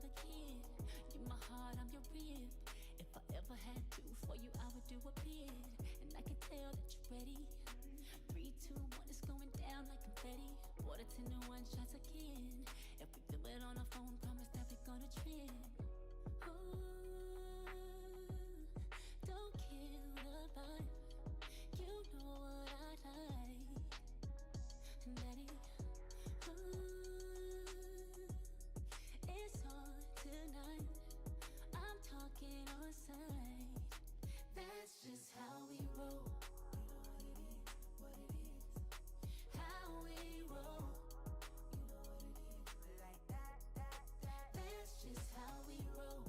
another kid. You my heart, I'm your rib. If I ever had to, for you I would do a bid. And I can tell that you're ready. 3, 2, 1, it's going down like confetti. Water 10 to 1 shots again. If we feel it on our phone, promise that we're gonna trend. Ooh, don't kill the vibe. You know what I like, Daddy. Ooh, it's on tonight. I'm talking on sight. That's just how we roll. What it is, how we roll. Like that. That's just how we roll.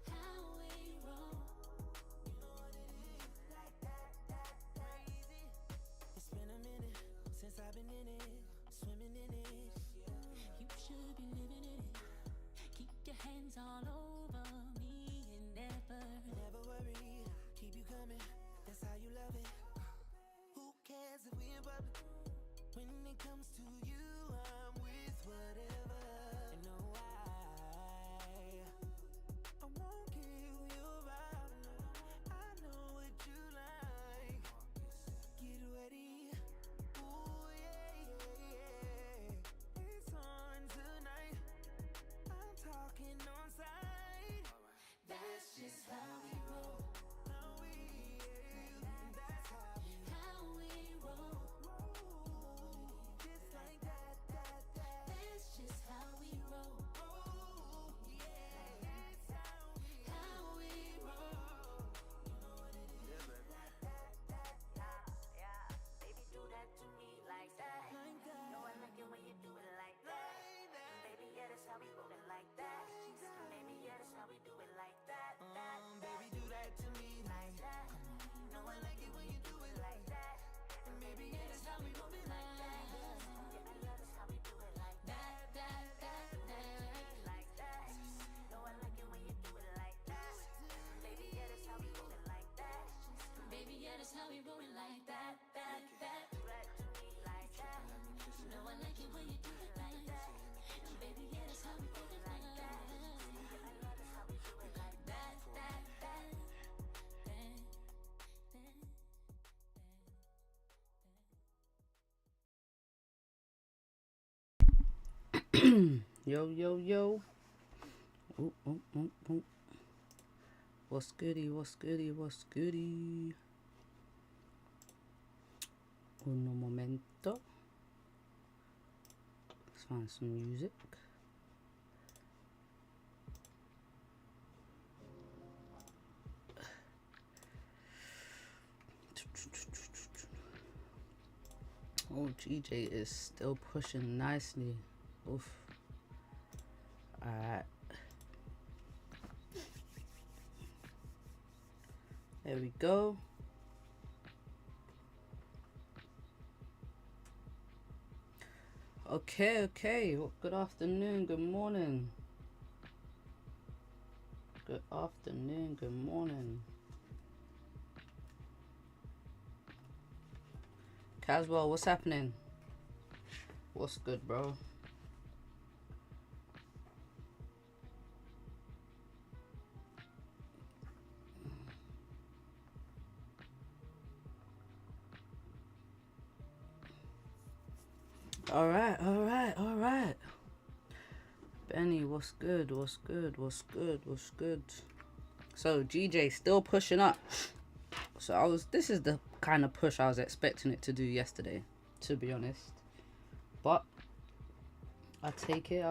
How we roll. Like that. Crazy. It's been a minute since I've been in it, swimming in it. You should be living in it. Keep your hands all over me and Never worry, keep you coming. That's how you love it. Who cares if we in public? When it comes to you, I'm with whatever. You know I won't kill your vibe. I know what you like. Get ready. Ooh, yeah. It's on tonight. I'm talking on sight. That's just how we roll. That's How we roll. just like that. That's just how we roll. Yeah, it's How we roll. Yeah, baby, do that to me like that. Know I like it when you do it like that. Baby, yeah, that's how we rollin' like that. Baby, yeah, that's how we do it like that. baby, do that to me like that. Know I like it when you do it like that. And baby, yeah, that's how we roll it like that. Yeah, that's how we do it like that. Like that. Know I like it when you do it like that. Baby, yeah, that's how we rollin' like that. Baby, yeah, that's how we rollin' like that. Do that to me like that. You know I like it when you do it like that. Baby, yeah, that's how we rollin' like that. That's how we do it like that. Yo. Ooh. What's goody? Uno momento. Let's find some music. Oh, GJ is still pushing nicely. Oof. Alright. There we go. Okay. Well, good afternoon, good morning. Good afternoon, good morning. Caswell, what's happening? What's good, bro? All right. Benny, what's good? So GJ still pushing up. So this is the kind of push I was expecting it to do yesterday, to be honest. But I'll take it.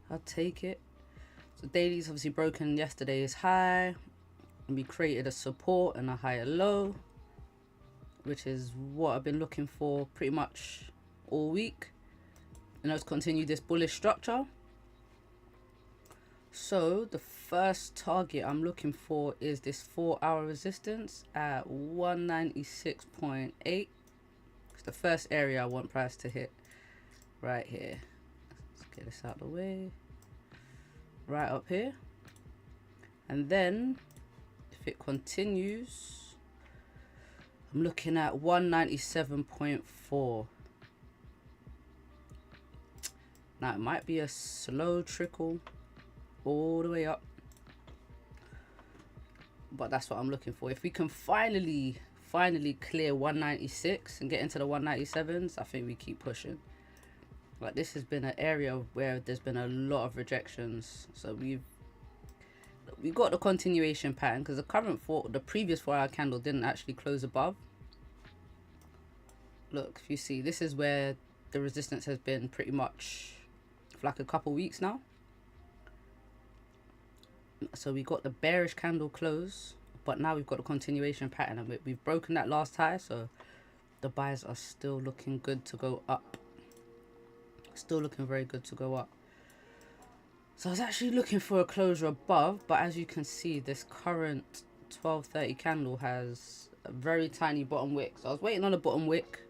So daily's obviously broken yesterday's high. And we created a support and a higher low, which is what I've been looking for pretty much all week. And let's continue this bullish structure. So the first target I'm looking for is this 4-hour resistance at 196.8. It's the first area I want price to hit right here. Let's get this out of the way. Right up here. And then if it continues, I'm looking at 197.4. Now it might be a slow trickle all the way up, but that's what I'm looking for. If we can finally clear 196 and get into the 197s, I think we keep pushing. Like, this has been an area where there's been a lot of rejections, so we got the continuation pattern, because the previous 4-hour candle didn't actually close above. Look, if you see, this is where the resistance has been pretty much for like a couple weeks now. So we got the bearish candle close, but now we've got a continuation pattern, and we've broken that last high, so the buyers are still looking good to go up. Still looking very good to go up. So I was actually looking for a closure above, but as you can see, this current 1230 candle has a very tiny bottom wick. So I was waiting on a bottom wick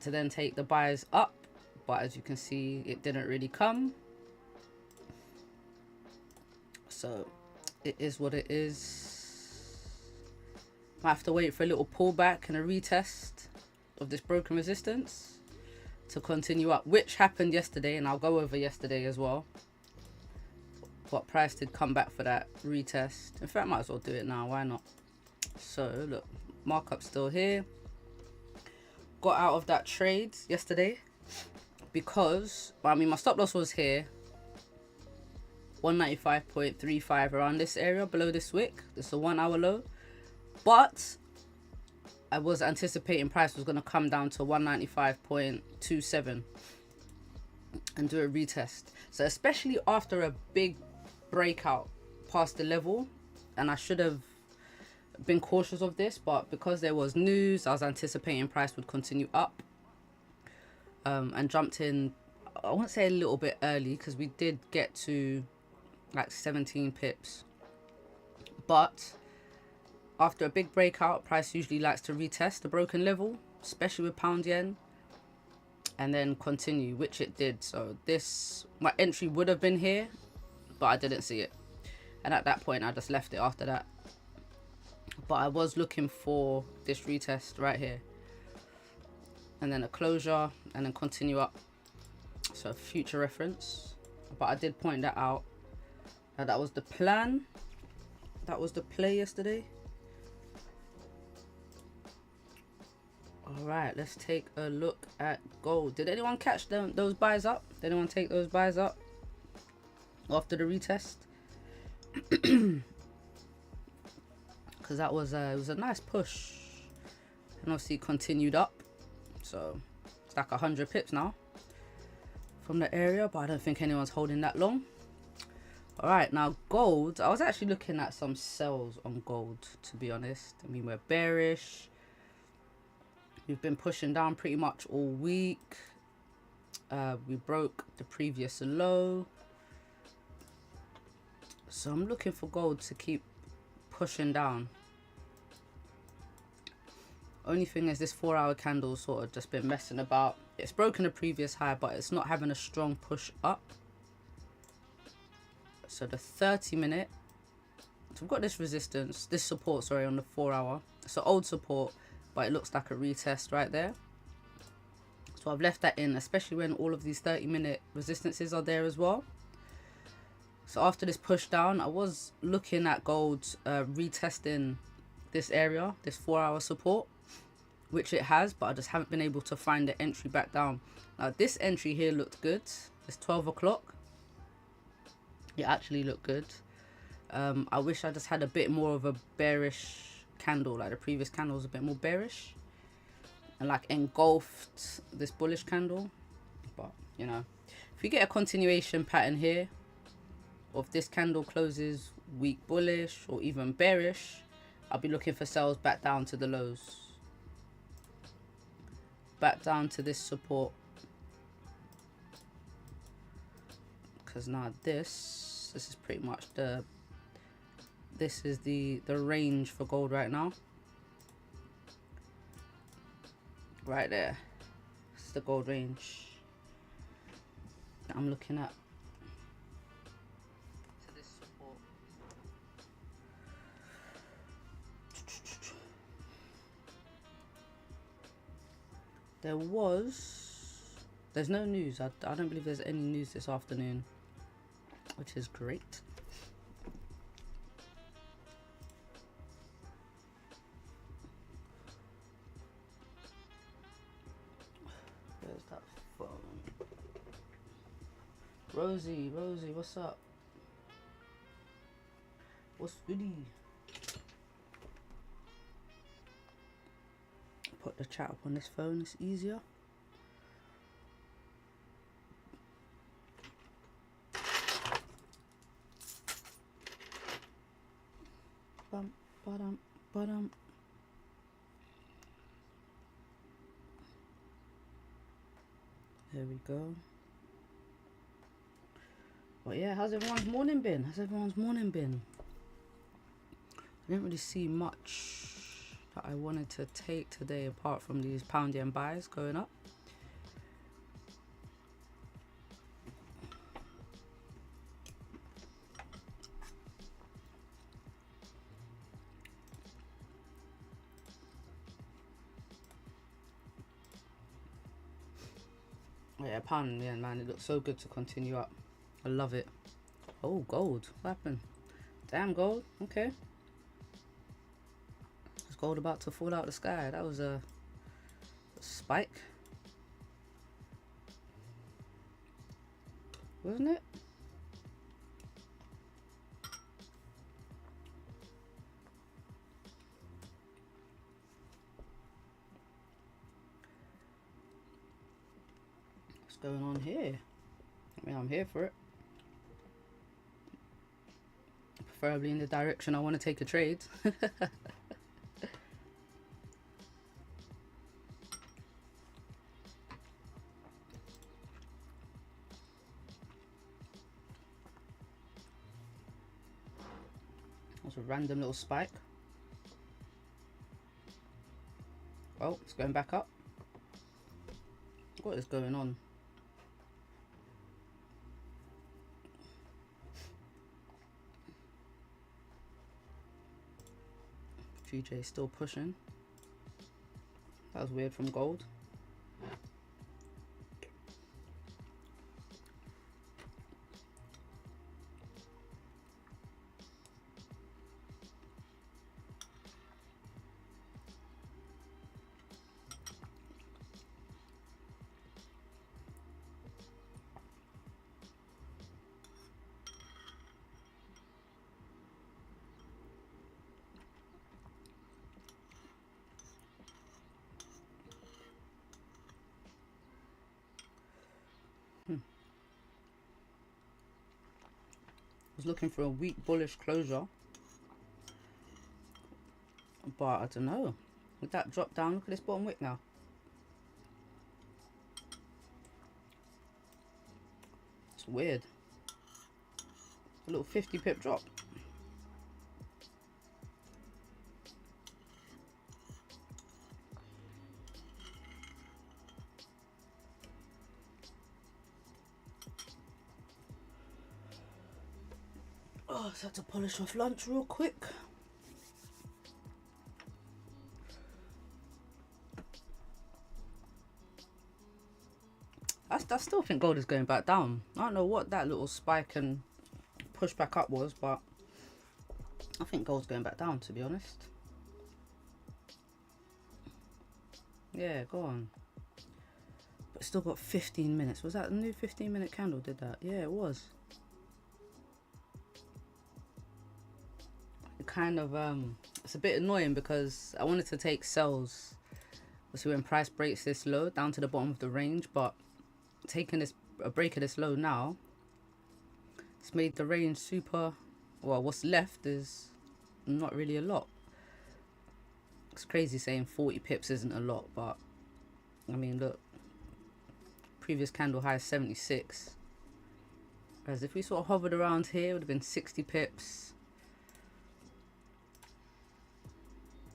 to then take the buyers up, but as you can see, it didn't really come. So it is what it is. I have to wait for a little pullback and a retest of this broken resistance to continue up, which happened yesterday, and I'll go over yesterday as well. But price did come back for that retest. In fact, I might as well do it now, why not? So look, markup still here. Got out of that trade yesterday because, I mean, my stop loss was here, 195.35, around this area below this wick. This is a 1 hour low, but I was anticipating price was going to come down to 195.27 and do a retest. So especially after a big breakout past the level, and I should have been cautious of this, but because there was news, I was anticipating price would continue up, and jumped in, I won't say a little bit early, because we did get to like 17 pips, but after a big breakout, price usually likes to retest the broken level, especially with pound yen, and then continue, which it did. So this, my entry would have been here, but I didn't see it, and at that point I just left it after that. But I was looking for this retest right here, and then a closure, and then continue up. So future reference, but I did point that out. That was the plan, that was the play yesterday. All right, let's take a look at gold. Did anyone catch those buys up? Did anyone take those buys up after the retest? Because that was it was a nice push, and obviously continued up. So it's like 100 pips now from the area, but I don't think anyone's holding that long. All right, now gold. I was actually looking at some sells on gold, to be honest. I mean, we're bearish. We've been pushing down pretty much all week. We broke the previous low. So I'm looking for gold to keep pushing down. Only thing is, this 4-hour candle sort of just been messing about. It's broken the previous high, but it's not having a strong push up. So the 30-minute, so we've got this resistance, this support, sorry, on the 4-hour. It's an old support, but it looks like a retest right there. So I've left that in, especially when all of these 30-minute resistances are there as well. So after this push down, I was looking at gold retesting this area, this 4-hour support, which it has, but I just haven't been able to find the entry back down. Now this entry here looked good. It's 12 o'clock. It actually looked good. I wish I just had a bit more of a bearish candle, like the previous candle was a bit more bearish and like engulfed this bullish candle. But you know, if you get a continuation pattern here, or if this candle closes weak bullish or even bearish, I'll be looking for sells back down to the lows, back down to this support, because now this is pretty much the range for gold right now. Right there, this is the gold range that I'm looking at. To this support. There's no news. I don't believe there's any news this afternoon, which is great. Where's that phone? Rosie, what's up? What's goody? Put the chat up on this phone, it's easier. Bum, ba-dum, ba-dum. There we go. But yeah, how's everyone's morning been? I didn't really see much that I wanted to take today apart from these pound yen buys going up. Yeah, pound yen, man, it looks so good to continue up. I love it. Oh, gold. What happened? Damn, gold. Okay. Is gold about to fall out of the sky? That was a spike. Wasn't it? What's going on here? I mean, I'm here for it. Preferably in the direction I want to take a trade. That's a random little spike. Oh, it's going back up. What is going on? GJ still pushing. That was weird from gold. Was looking for a weak bullish closure, but I don't know. With that drop down, look at this bottom wick now. It's weird. A little 50 pip drop. Oh, just had to polish off lunch real quick. I still think gold is going back down. I don't know what that little spike and push back up was, but I think gold's going back down, to be honest. Yeah, go on. But still got 15 minutes. Was that a new 15-minute candle did that? Yeah, it was. It kind of, it's a bit annoying because I wanted to take sells. So when price breaks this low down to the bottom of the range, but taking a break of this low now, it's made the range super, well, what's left is not really a lot. It's crazy saying 40 pips isn't a lot, but I mean, look, previous candle high is 76, whereas if we sort of hovered around here, it would have been 60 pips.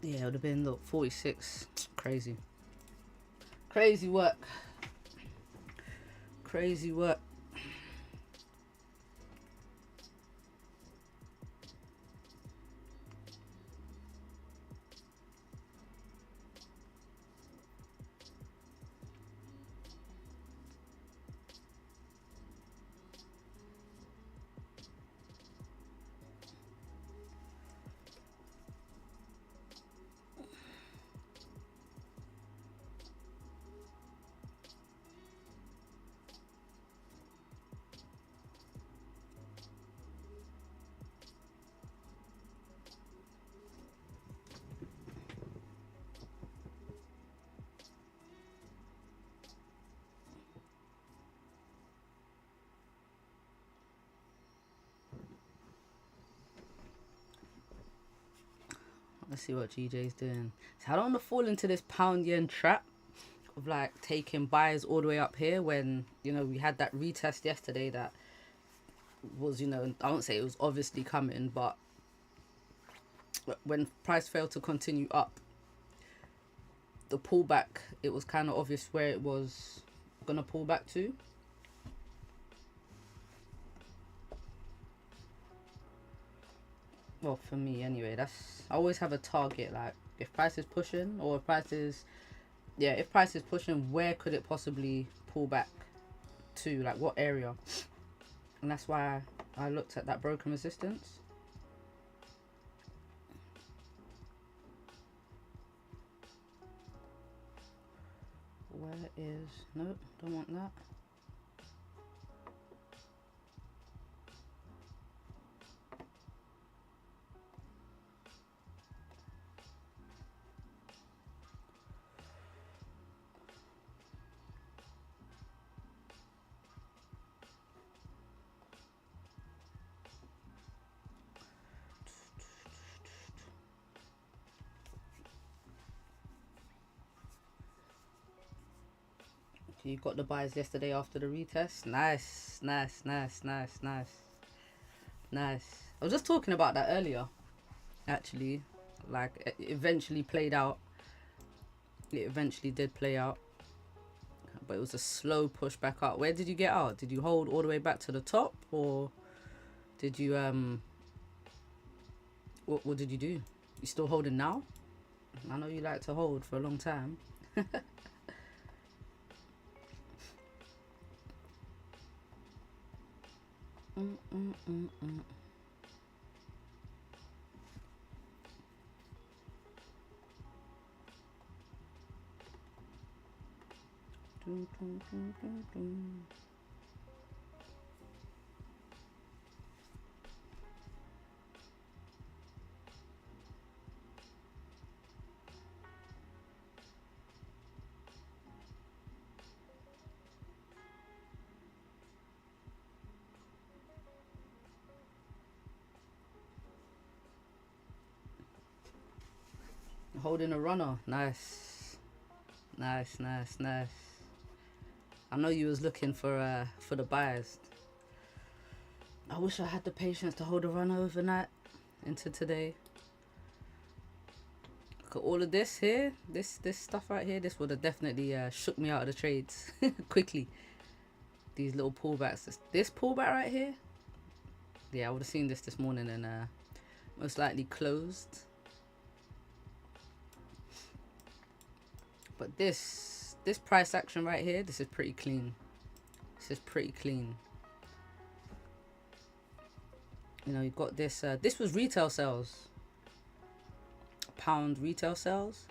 Yeah, it would have been, look, 46. Crazy work. Crazy work. Let's see what GJ's doing. So I don't want to fall into this pound yen trap of like taking buys all the way up here when, you know, we had that retest yesterday that was, you know, I won't say it was obviously coming, but when price failed to continue up, the pullback, it was kind of obvious where it was gonna pull back to. Well, for me anyway, that's, I always have a target. Like if price is pushing, or if price is, yeah, if price is pushing, where could it possibly pull back to? Like what area? And that's why I looked at that broken resistance. Where is, nope, don't want that. You got the buys yesterday after the retest. Nice, nice, nice, nice, nice, nice. I was just talking about that earlier, actually. Like, it eventually played out. It eventually did play out. But it was a slow push back up. Where did you get out? Did you hold all the way back to the top? Or did you, what did you do? You still holding now? I know you like to hold for a long time. Holding a runner. Nice, nice, nice, nice. I know you was looking for the buyers. I wish I had the patience to hold a runner overnight into today. Look at all of this here, this stuff right here. This would have definitely shook me out of the trades quickly. These little pullbacks. This pullback right here. Yeah, I would have seen this morning and most likely closed. But this price action right here, this is pretty clean. This is pretty clean. You know, you got this. This was retail sales. Pound retail sales,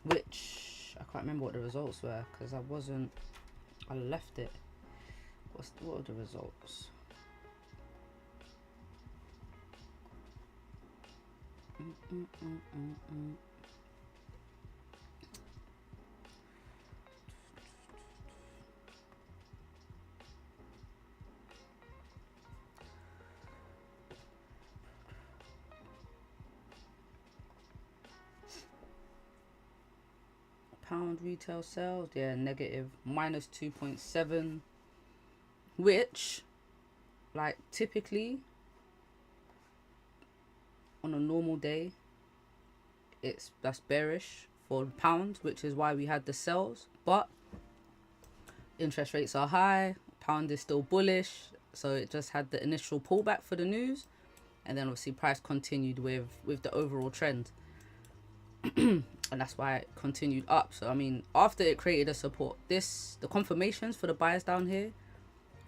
which I can't remember what the results were because I left it. What are the results? Pound retail sales, yeah, negative -2.7, which, like, typically on a normal day, that's bearish for the pound, which is why we had the sells. But interest rates are high, pound is still bullish, so it just had the initial pullback for the news, and then obviously price continued with the overall trend. And that's why it continued up. So I mean, after it created a support, the confirmations for the buyers down here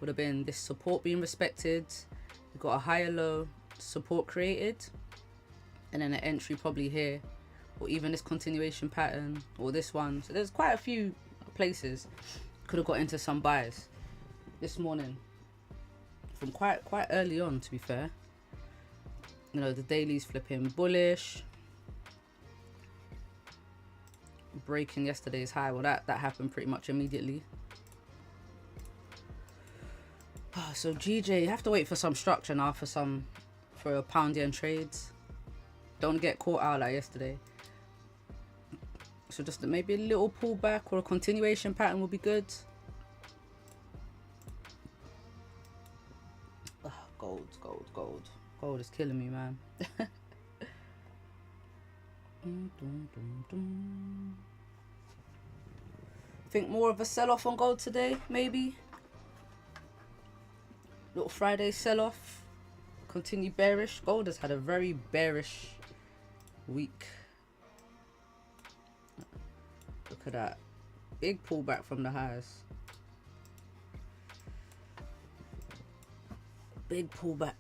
would have been this support being respected, we got a higher low support created, and then an entry probably here, or even this continuation pattern, or this one. So there's quite a few places could have got into some buys this morning from quite early on, to be fair. You know, the daily's flipping bullish, breaking yesterday's high. Well, that happened pretty much immediately. So GJ, you have to wait for some structure now for a pound yen trades. Don't get caught out like yesterday. So just maybe a little pullback or a continuation pattern will be good. Oh, gold. Gold is killing me, man. Think more of a sell-off on gold today, maybe. Little Friday sell-off. Continue bearish. Gold has had a very bearish week. Look at that. Big pullback from the highs. Big pullback.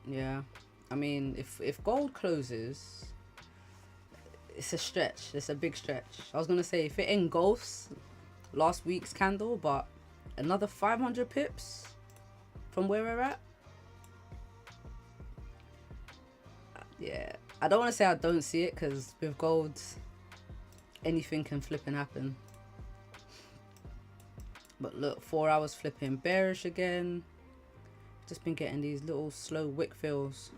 Yeah. I mean, if gold closes, it's a stretch. It's a big stretch. I was going to say if it engulfs last week's candle, but another 500 pips from where we're at. Yeah. I don't want to say I don't see it, because with gold, anything can flip and happen. But look, 4 hours flipping bearish again. Just been getting these little slow wick fills.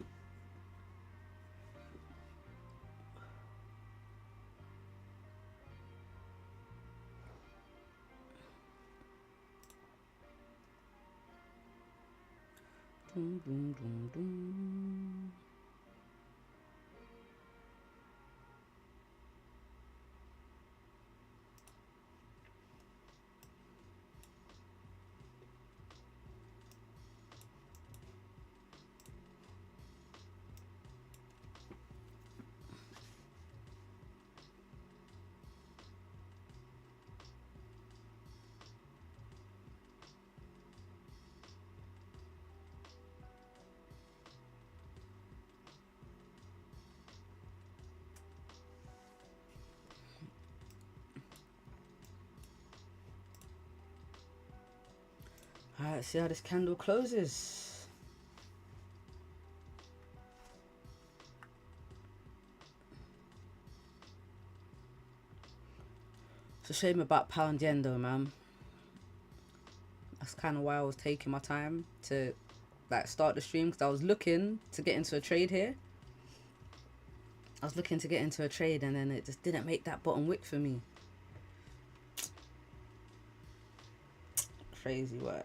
Dum, dum, dum, dum. Alright, see how this candle closes. It's a shame about pound yen though, man. That's kind of why I was taking my time to like start the stream, because I was looking to get into a trade here. I was looking to get into a trade and then it just didn't make that bottom wick for me. Crazy work.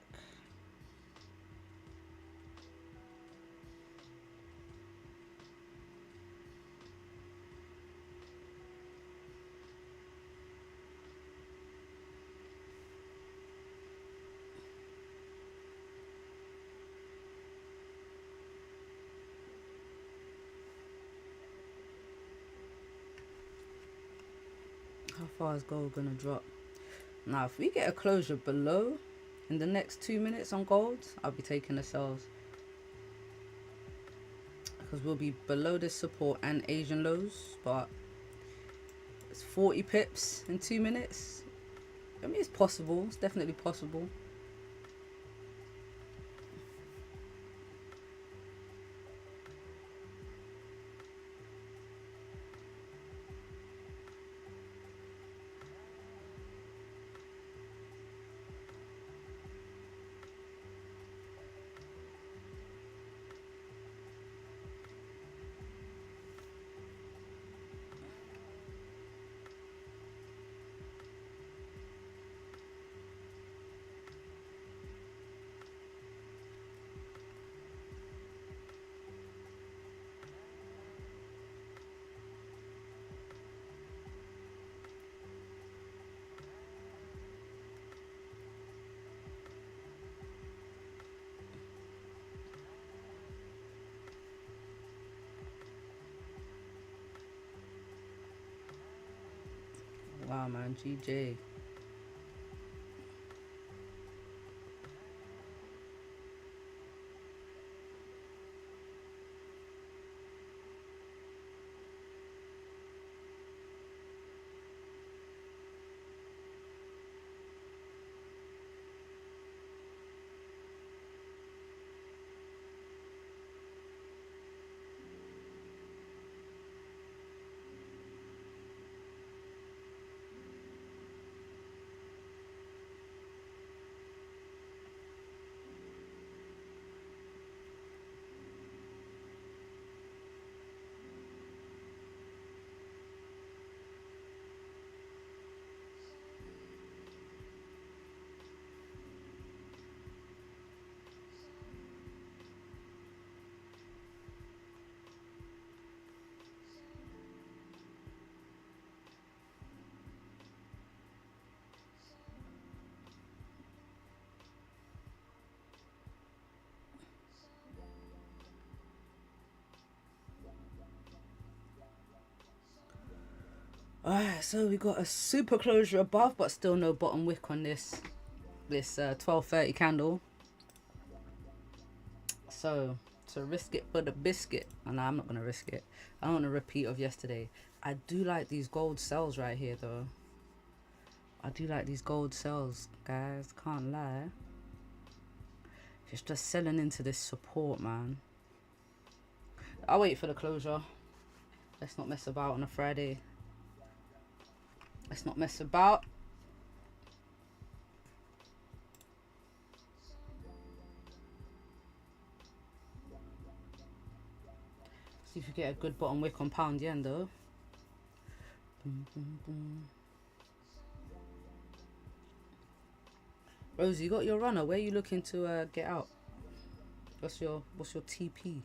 How far is gold gonna drop? Now, if we get a closure below in the next 2 minutes on gold, I'll be taking the sells, because we'll be below this support and Asian lows. But it's 40 pips in 2 minutes. I mean, it's possible. It's definitely possible. Wow, man, GJ. Alright, so we got a super closure above, but still no bottom wick on this 12:30 candle. So to risk it for the biscuit, and I'm not gonna risk it. I don't want a repeat of yesterday. I do like these gold cells right here, though. I do like these gold cells, guys. Can't lie. It's just selling into this support, man. I'll wait for the closure. Let's not mess about on a Friday. Let's not mess about. See if you get a good bottom wick on pound yen, though. Boom, boom, boom. Rosie, you got your runner. Where are you looking to get out? What's your TP?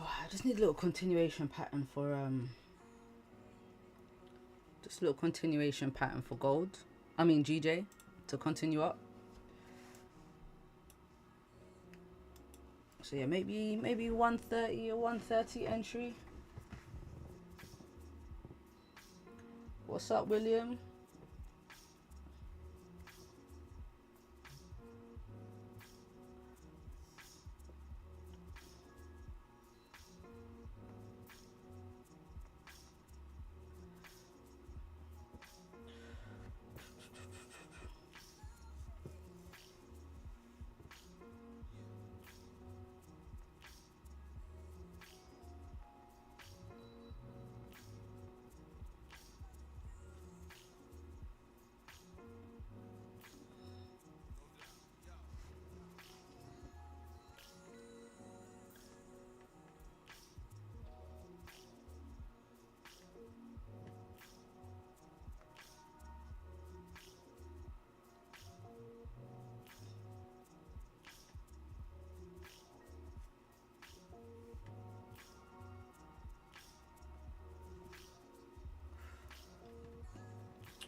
I just need a little continuation pattern for just a little continuation pattern for gold. I mean GJ to continue up. So yeah, maybe 130 or 130 entry. What's up, William?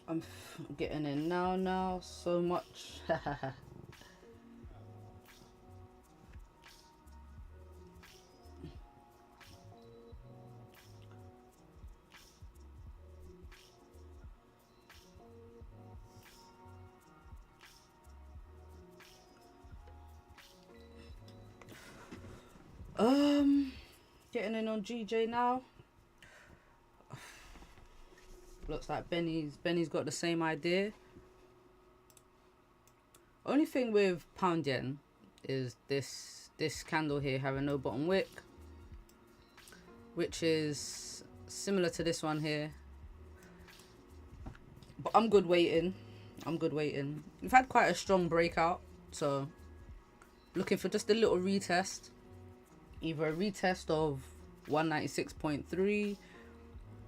I'm getting in now so much. Getting in on GJ now. Looks like Benny's got the same idea. Only thing with pound yen is this candle here having no bottom wick, which is similar to this one here. But I'm good waiting. We've had quite a strong breakout, so looking for just a little retest. Either a retest of 196.3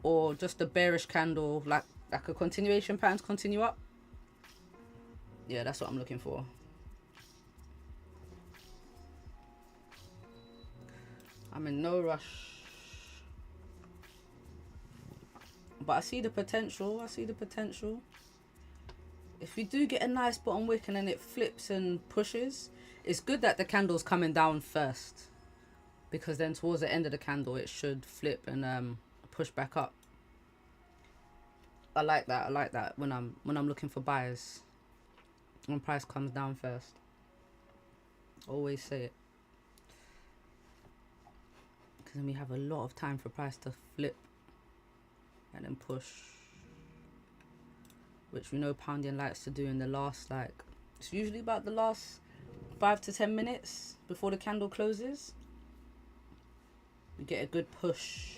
or just a bearish candle, like a continuation pattern to continue up. Yeah, that's what I'm looking for. I'm in no rush, but I see the potential. If we do get a nice bottom wick and then it flips and pushes, it's good that the candle's coming down first, because then towards the end of the candle it should flip and push back up. I like that when I'm looking for buyers, when price comes down first. Always say it, because then we have a lot of time for price to flip and then push, which we know pound yen likes to do in the last, like, it's usually about the last 5 to 10 minutes before the candle closes. We get a good push.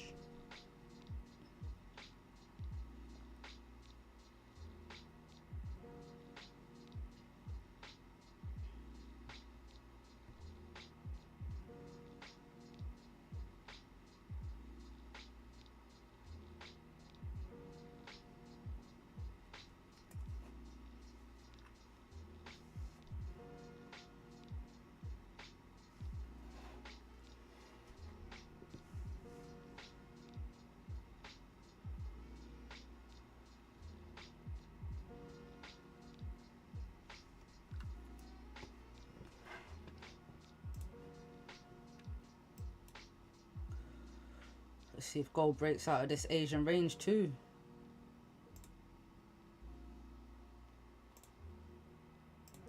Let's see if gold breaks out of this Asian range too.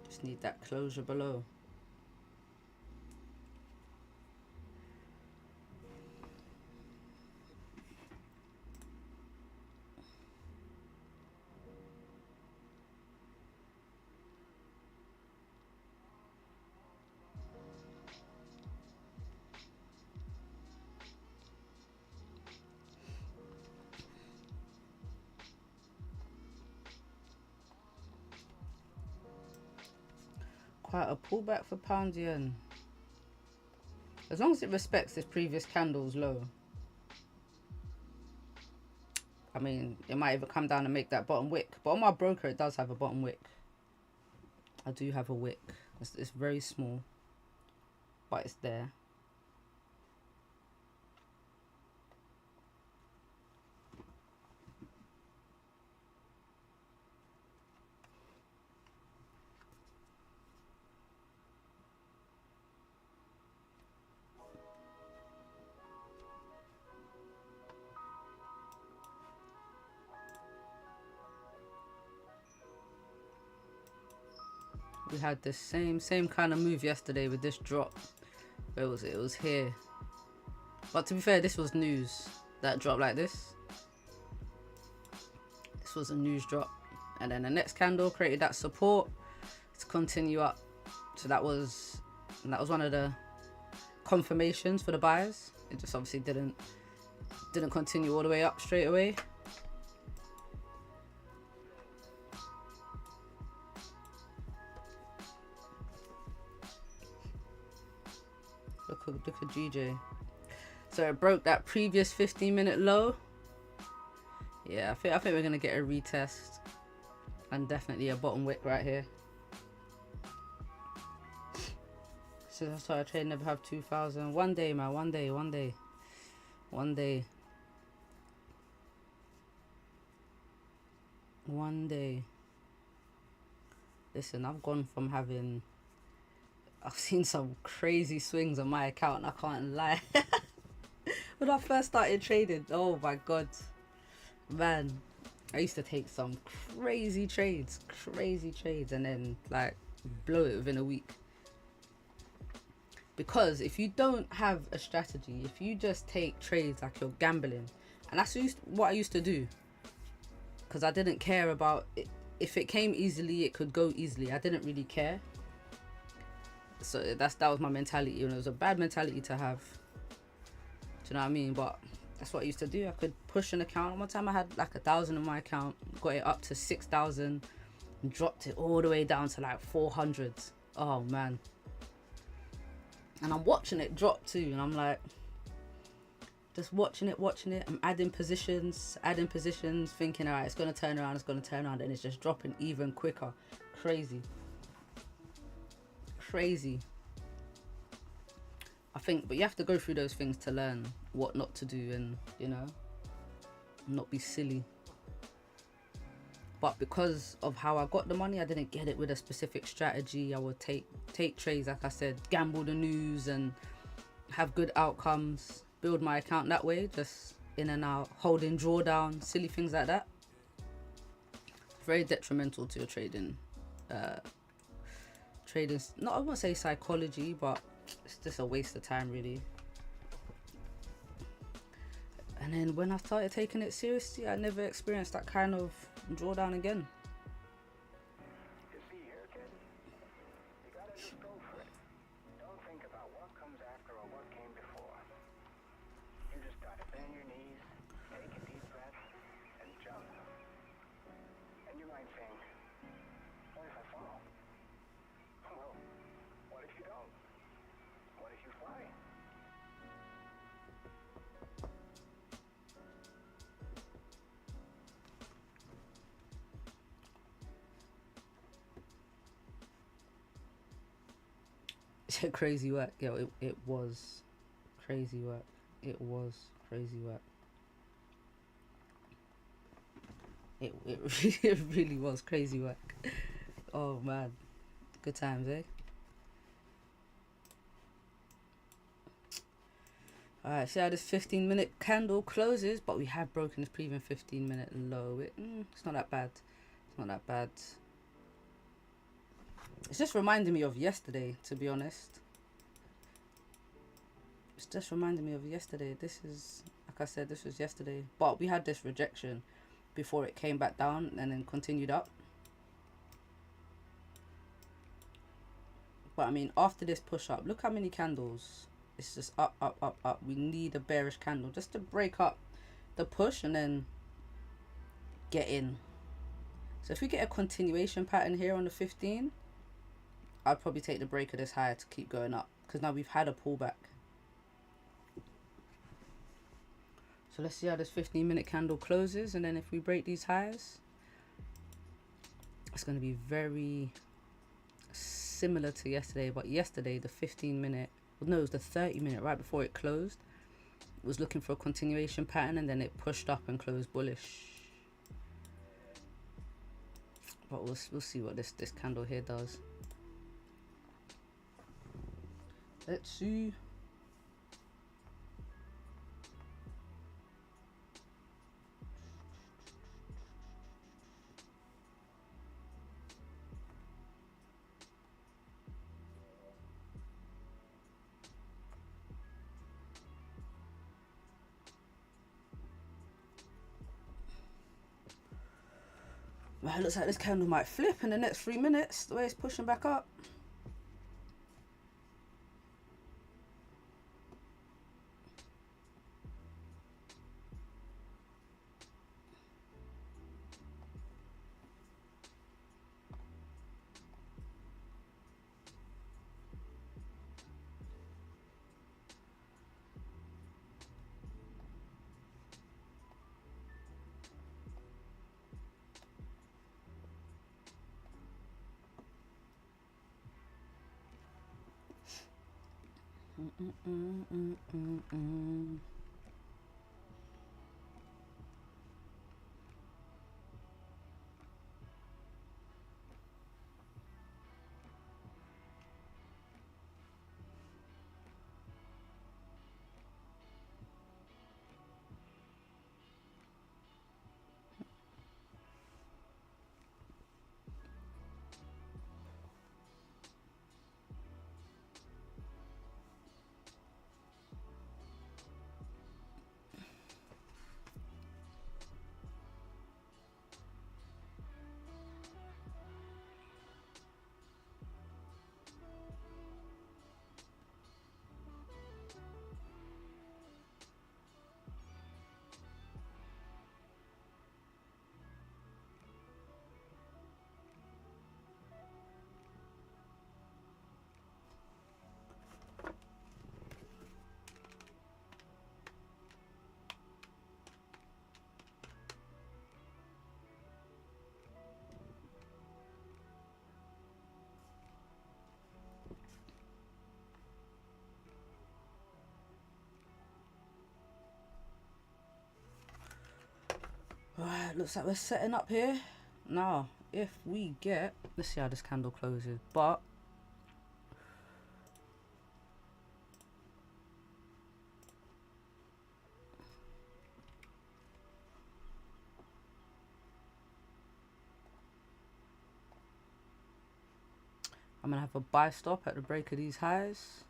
Just need that closure below. Quite a pullback for pound yen. As long as it respects this previous candle's low. I mean, it might even come down and make that bottom wick. But on my broker, it does have a bottom wick. I do have a wick. It's very small, but it's there. We had this same kind of move yesterday with this drop. It was here. But to be fair, this was news. That drop like this. This was a news drop. And then the next candle created that support to continue up. So that was one of the confirmations for the buyers. It just obviously didn't continue all the way up straight away. Look at GJ. So it broke that previous 15-minute low. Yeah, I think we're gonna get a retest and definitely a bottom wick right here. So that's why I trade never have 2,000. One day, man. One day. Listen, I've seen some crazy swings on my account, I can't lie. When I first started trading, oh my god, man, I used to take some crazy trades, and then like blow it within a week. Because if you don't have a strategy, if you just take trades like you're gambling, and that's what I used to do, because I didn't care about it. If it came easily, it could go easily. I didn't really care. So that was my mentality, and it was a bad mentality to have. Do you know what I mean? But that's what I used to do. I could push an account. One time I had like 1,000 in my account, got it up to 6,000, and dropped it all the way down to like 400. Oh man. And I'm watching it drop too, and I'm like, just watching it. I'm adding positions, thinking, all right, it's gonna turn around, and it's just dropping even quicker. Crazy. I think, but you have to go through those things to learn what not to do, and you know, not be silly. But because of how I got the money, I didn't get it with a specific strategy. I would take trades, like I said, gamble the news and have good outcomes, build my account that way, just in and out, holding drawdown, silly things like that. Very detrimental to your trading. Not, I won't say psychology, but it's just a waste of time really. And then when I started taking it seriously, I never experienced that kind of drawdown again. You see here, kid, you gotta just go for it. Don't think about what comes after or what came before. You just gotta bend your knees, take a deep breath, and jump. And you might think, what if I fall? Well, what if you don't? What if you fly? Crazy work. Yo, it was crazy work. It really was crazy work. Oh man, good times, eh? Alright, see how this 15-minute candle closes, but we have broken this previous 15-minute low. It's not that bad. It's not that bad. It's just reminding me of yesterday, to be honest. It's just reminding me of yesterday. This is, like I said, this was yesterday. But we had this rejection before it came back down and then continued up. But I mean, after this push up, look how many candles. It's just up, up, up, up. We need a bearish candle just to break up the push and then get in. So if we get a continuation pattern here on the 15, I'd probably take the break of this higher to keep going up, because now we've had a pullback. So let's see how this 15-minute candle closes, and then if we break these highs, it's going to be very similar to yesterday. But yesterday, the 15-minute, no, it was the 30-minute right before it closed, was looking for a continuation pattern, and then it pushed up and closed bullish. But we'll see what this candle here does. Let's see. Well, it looks like this candle might flip in the next 3 minutes, the way it's pushing back up. Alright, looks like we're setting up here. Now, if we get, let's see how this candle closes, but I'm gonna have a buy stop at the break of these highs.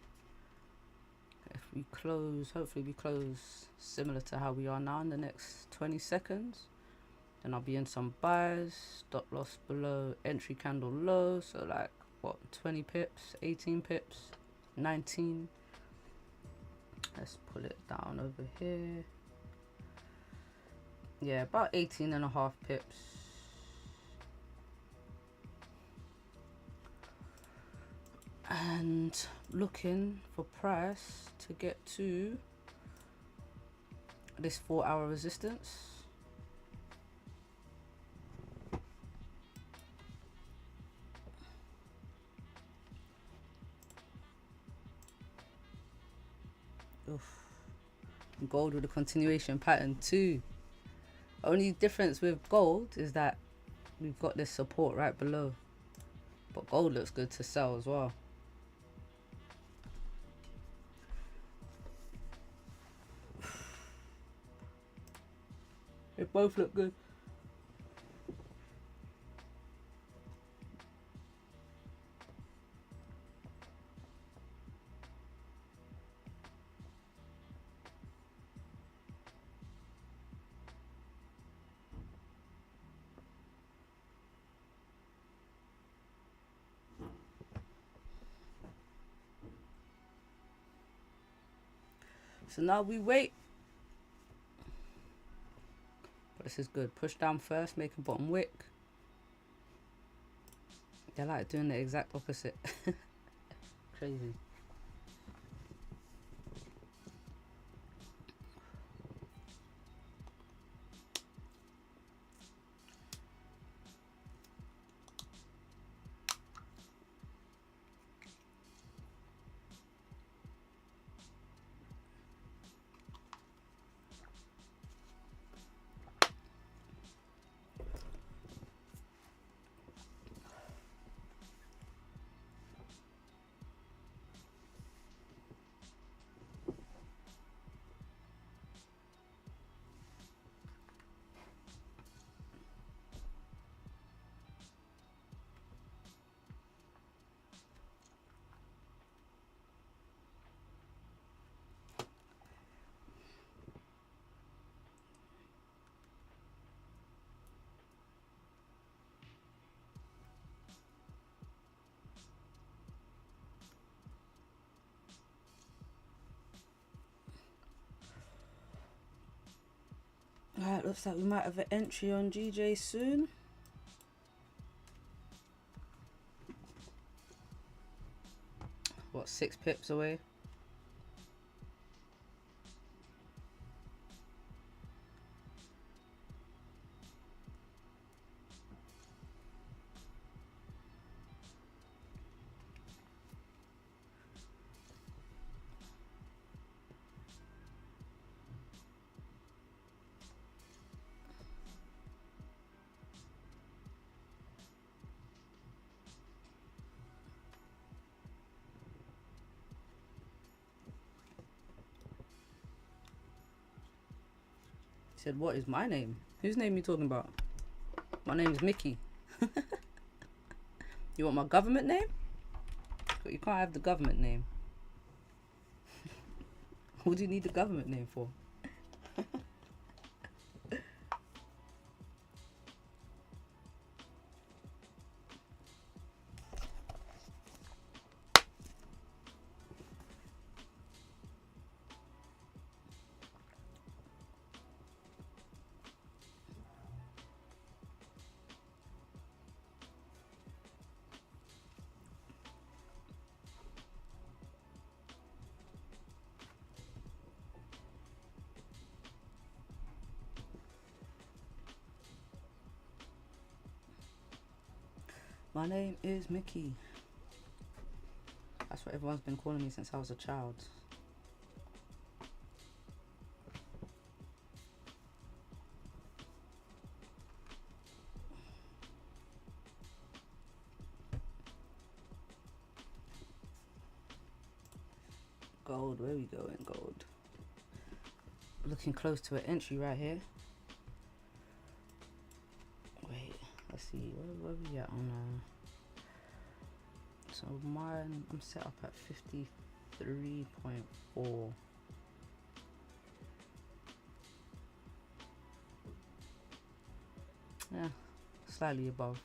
If we close, hopefully we close similar to how we are now in the next 20 seconds. Then I'll be in some buys, stop loss below entry candle low, so like what, 20 pips, 18 pips, 19. Let's pull it down over here. Yeah, about 18.5 pips. And looking for price to get to this 4-hour resistance. Oof. Gold with a continuation pattern too. Only difference with gold is that we've got this support right below, but gold looks good to sell as well. They both look good. So now we wait. But this is good. Push down first, make a bottom wick. They're like doing the exact opposite. Crazy. Alright, looks like we might have an entry on GJ soon. What, 6 pips away? He said, what is my name? Whose name are you talking about? My name is Mickey. You want my government name? But you can't have the government name. What do you need the government name for? My name is Mickey. That's what everyone's been calling me since I was a child. Gold, where we going? Gold. Looking close to an entry right here. Wait, let's see, where we at on so mine, I'm set up at 53.4. Yeah, slightly above.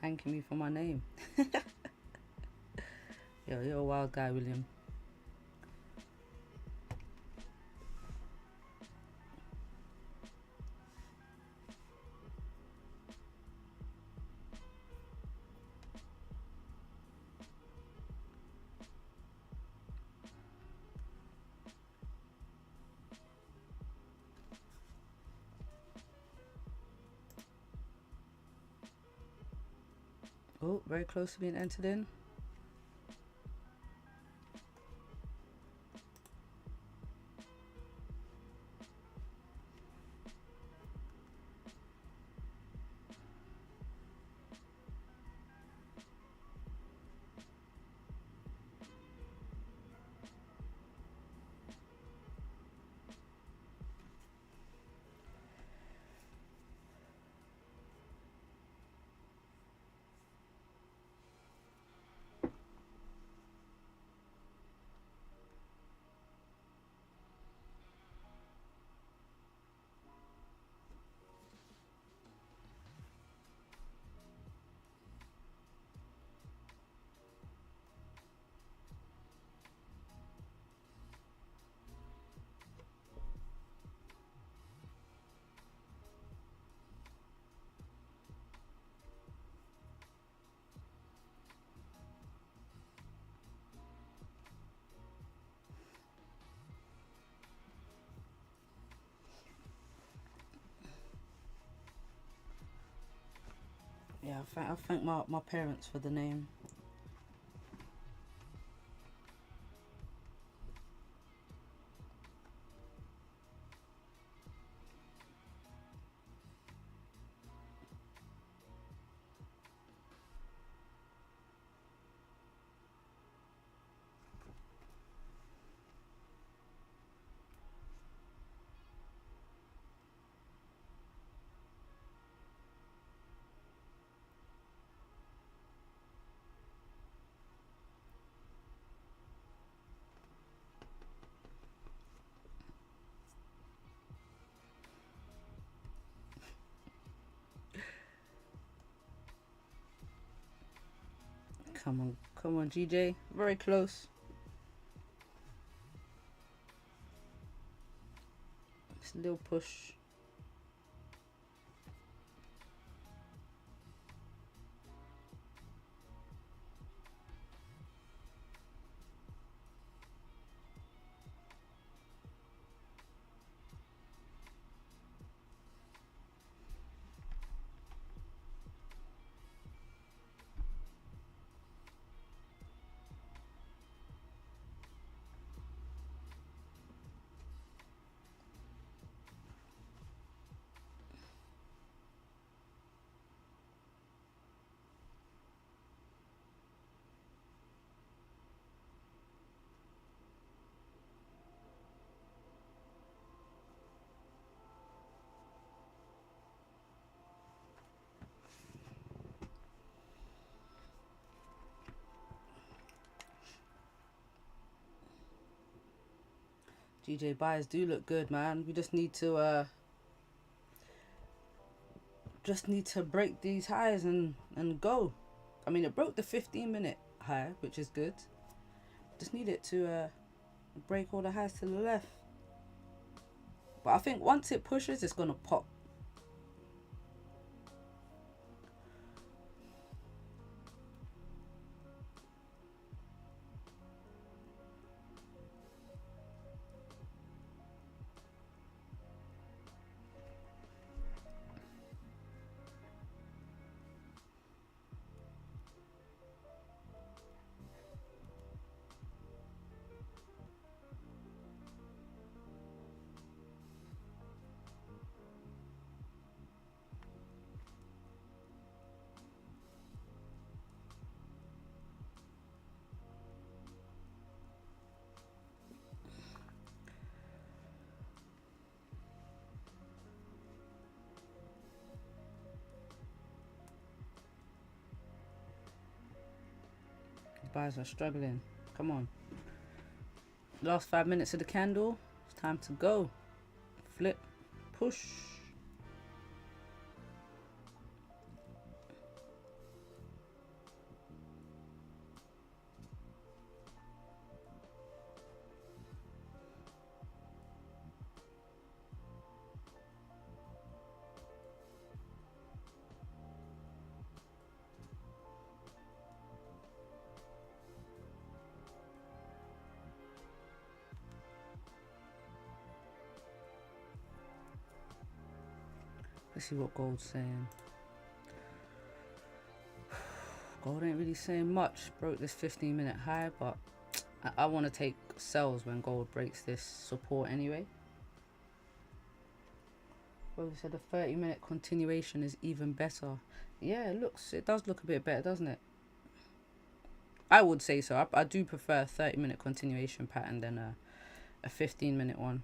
Thanking me for my name. Yo, you're a wild guy, William. Oh, very close to being entered in. Yeah, I thank my parents for the name. Come on, GJ. Very close. Just a little push. GJ buys do look good, man. We just need to break these highs and go. I mean, it broke the 15-minute high, which is good. Just need it to break all the highs to the left. But I think once it pushes, it's gonna pop. Buyers are struggling. Come on. Last 5 minutes of the candle. It's time to go. Flip. Push. Let's see what gold's saying. Gold ain't really saying much. Broke this 15-minute high, but I want to take sells when gold breaks this support anyway. Well, said the 30-minute continuation is even better. Yeah, it does look a bit better, doesn't it? I would say so. I do prefer a 30-minute continuation pattern than a 15-minute one.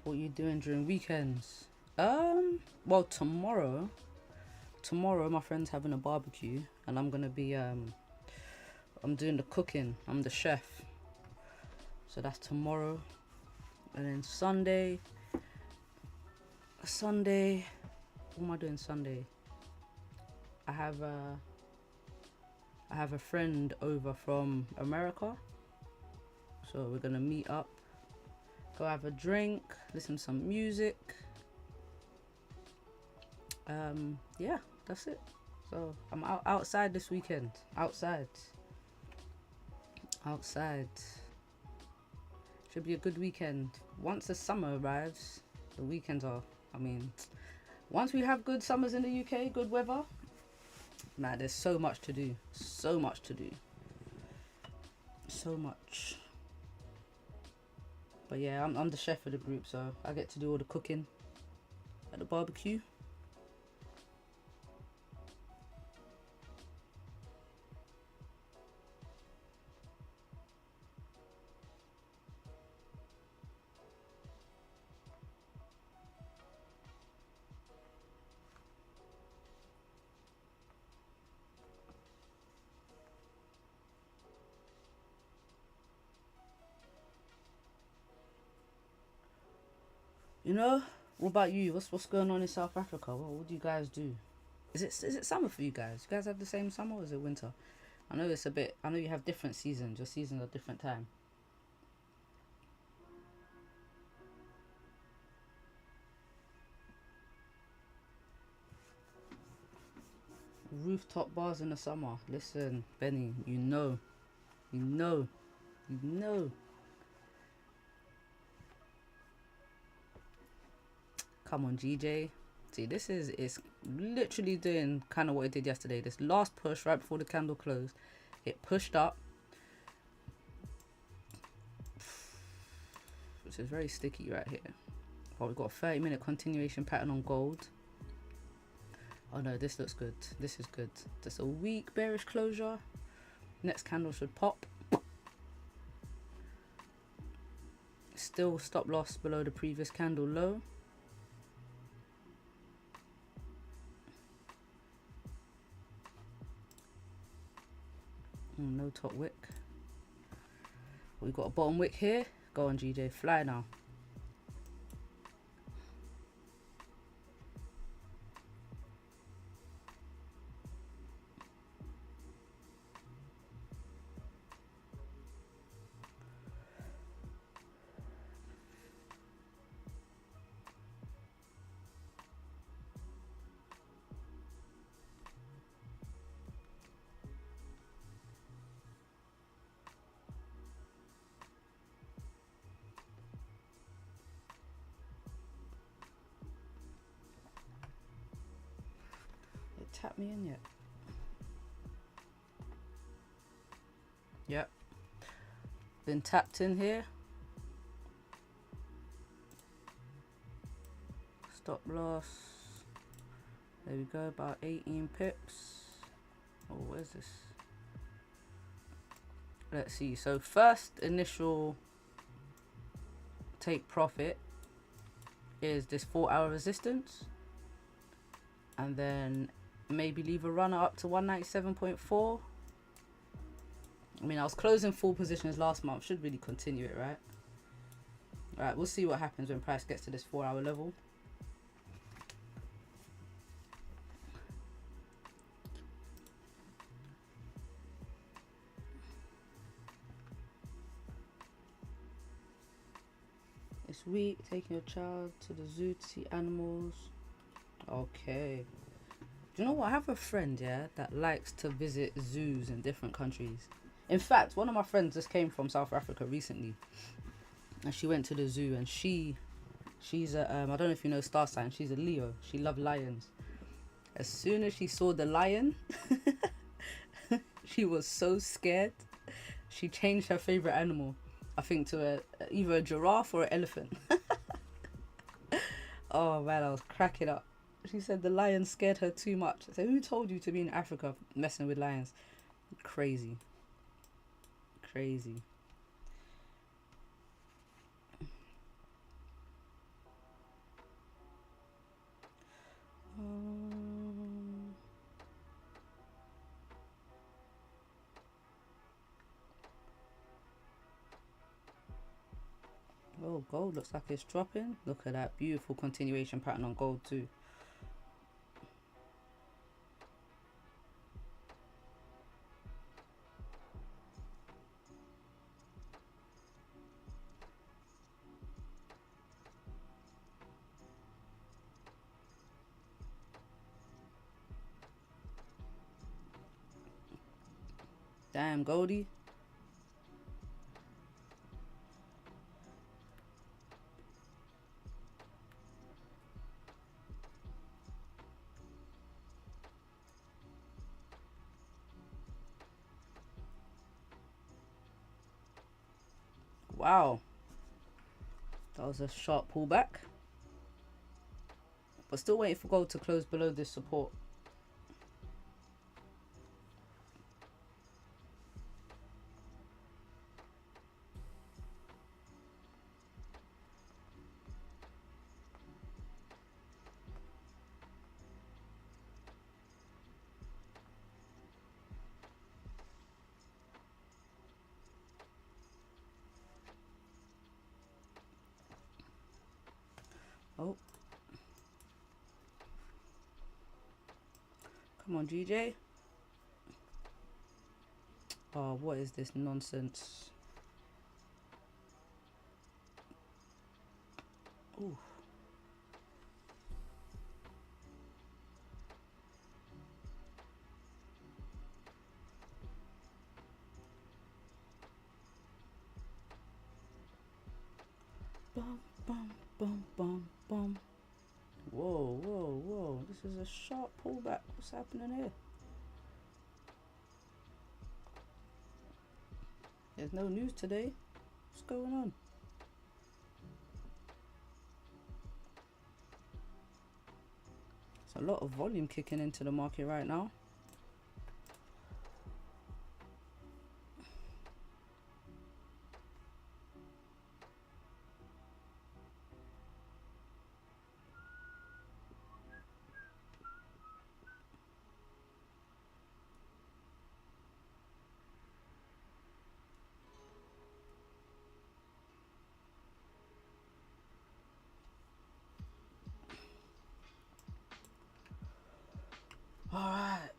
What are you doing during weekends? Well, tomorrow my friend's having a barbecue, and I'm gonna be I'm doing the cooking. I'm the chef, so that's tomorrow. And then Sunday, what am I doing Sunday? I have a friend over from America, so we're gonna meet up, go have a drink, listen to some music. Yeah, that's it. So I'm outside this weekend. Outside. Should be a good weekend. Once the summer arrives, the weekends are, once we have good summers in the UK, good weather, man, there's so much to do. So much. But yeah, I'm the chef of the group, so I get to do all the cooking at the barbecue. You know, what about you? What's going on in South Africa? What do you guys do? Is it summer for you guys? You guys have the same summer, or is it winter? I know you have different seasons. Your seasons are different time. Rooftop bars in the summer. Listen, Benny, you know. Come on, GJ. See, it's literally doing kind of what it did yesterday. This last push right before the candle closed, it pushed up. Which is very sticky right here. But we've got a 30-minute continuation pattern on gold. Oh no, this looks good. This is good. Just a weak bearish closure. Next candle should pop. Still stop loss below the previous candle low. No top wick. We've got a bottom wick here. Go on, GJ, fly now. Tap me in yet? Yep. Been tapped in here. Stop loss. There we go, about 18 pips. Oh, where's this? Let's see. So first initial take profit is this 4-hour resistance, and then maybe leave a runner up to 197.4. I mean, I was closing full positions last month. Should really continue it, right? Right, we'll see what happens when price gets to this 4-hour level. This week, taking your child to the zoo to see animals. Okay. Do you know what? I have a friend, yeah, that likes to visit zoos in different countries. In fact, one of my friends just came from South Africa recently, and she went to the zoo, and she's a I don't know if you know star sign. She's a Leo. She loved lions. As soon as she saw the lion, she was so scared. She changed her favorite animal, I think, to either a giraffe or an elephant. Oh man, I was cracking up. She said the lion scared her too much. I said, who told you to be in Africa messing with lions? Crazy. Crazy. Oh, gold looks like it's dropping. Look at that beautiful continuation pattern on gold too. Damn, Goldie. Wow. That was a sharp pullback. But still waiting for gold to close below this support. Oh. Come on, GJ. Oh, what is this nonsense? Ooh. Bum, bum, bum, bum, bum. Whoa, whoa, whoa. This is a sharp pullback. What's happening here? There's no news today. What's going on? There's a lot of volume kicking into the market right now. Alright.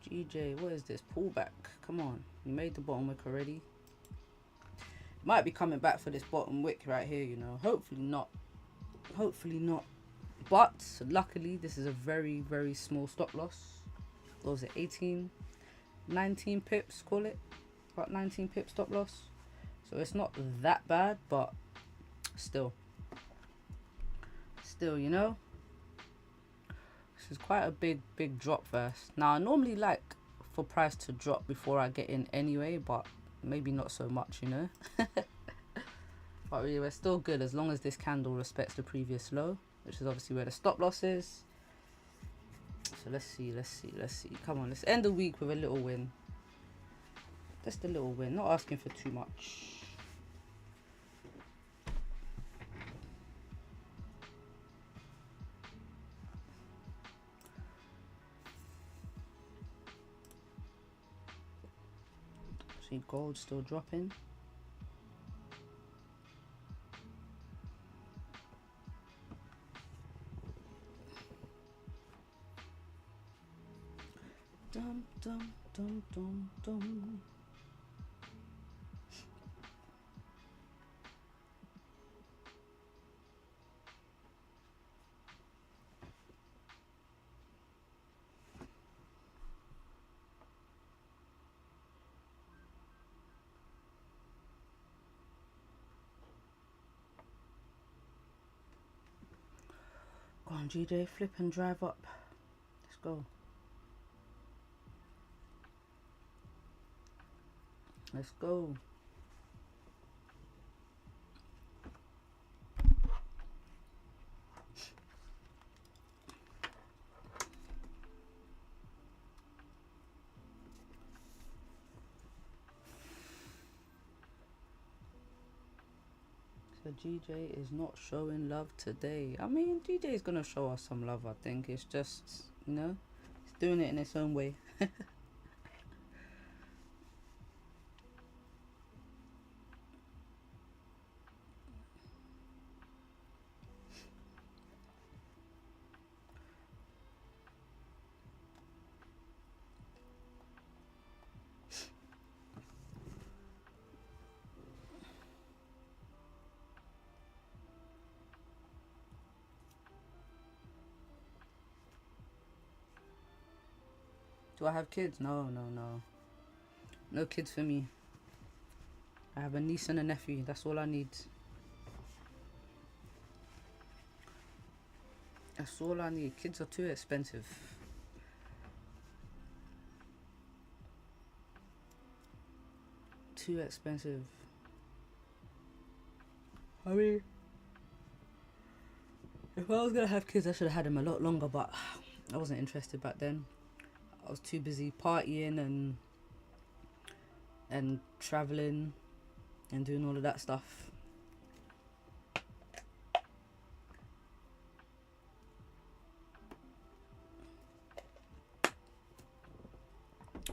GJ, what is this? Pullback. Come on. You made the bottom wick already. Might be coming back for this bottom wick right here, you know. Hopefully not. Hopefully not. But luckily, this is a very, very small stop loss. What was it? 18, 19 pips, call it. About 19 pips stop loss. So it's not that bad, but still, you know. This is quite a big drop first. Now I normally like for price to drop before I get in anyway, but maybe not so much, you know. But really, we're still good as long as this candle respects the previous low, which is obviously where the stop loss is. So let's see. Come on, let's end the week with a little win. Just a little win, not asking for too much. See gold still dropping. Dum dum dum dum dum. Go on, GJ, flip and drive up. Let's go. Let's go. So GJ is not showing love today. I mean, GJ is gonna show us some love, I think. It's just, you know, he's doing it in its own way. Do I have kids? No. No kids for me. I have a niece and a nephew. That's all I need. That's all I need. Kids are too expensive. Too expensive. I mean, if I was gonna have kids, I should have had them a lot longer, but I wasn't interested back then. I was too busy partying and traveling and doing all of that stuff.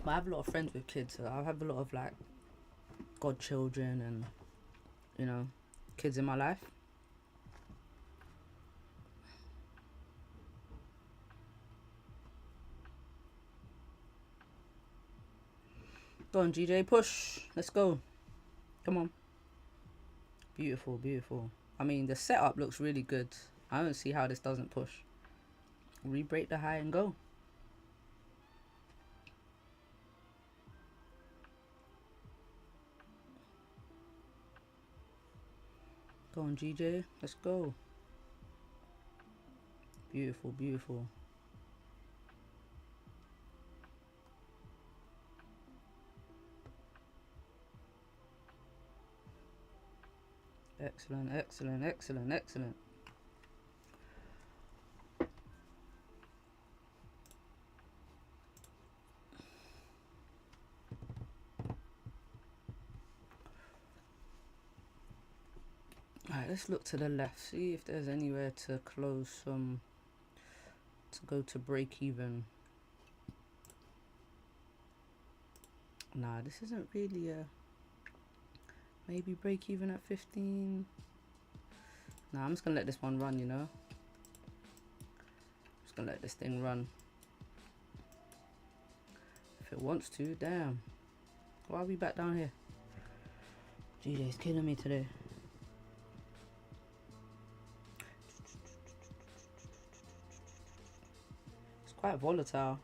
But I have a lot of friends with kids, so I have a lot of like godchildren and, you know, kids in my life. Go on, GJ, push. Let's go. Come on. Beautiful, beautiful. I mean, the setup looks really good. I don't see how this doesn't push. Re-break the high and go. Go on, GJ. Let's go. Beautiful, beautiful. Excellent, excellent, excellent, excellent. Alright, let's look to the left. See if there's anywhere to close some, to go to break even. Nah, this isn't really a, maybe break even at 15. Nah, I'm just gonna let this one run, you know. Just gonna let this thing run. If it wants to, damn. Why are we back down here? GJ's killing me today. It's quite volatile.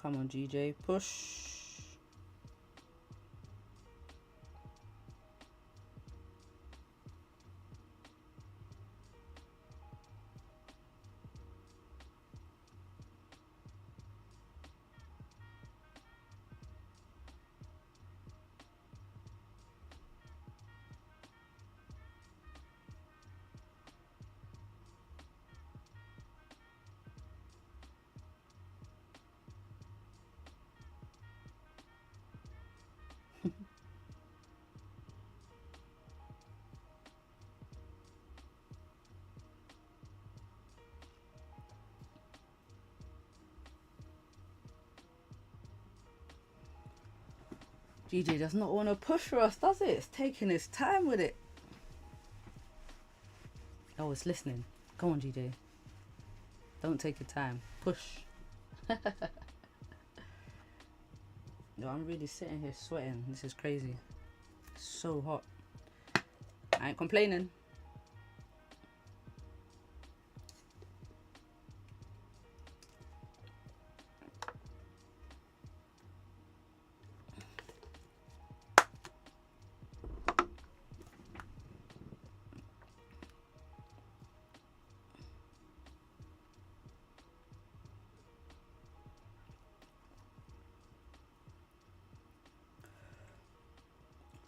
Come on, GJ, push. GJ does not want to push for us, does it? It's taking its time with it. Oh, it's listening. Come on, GJ. Don't take your time. Push. No, I'm really sitting here sweating. This is crazy. It's so hot. I ain't complaining.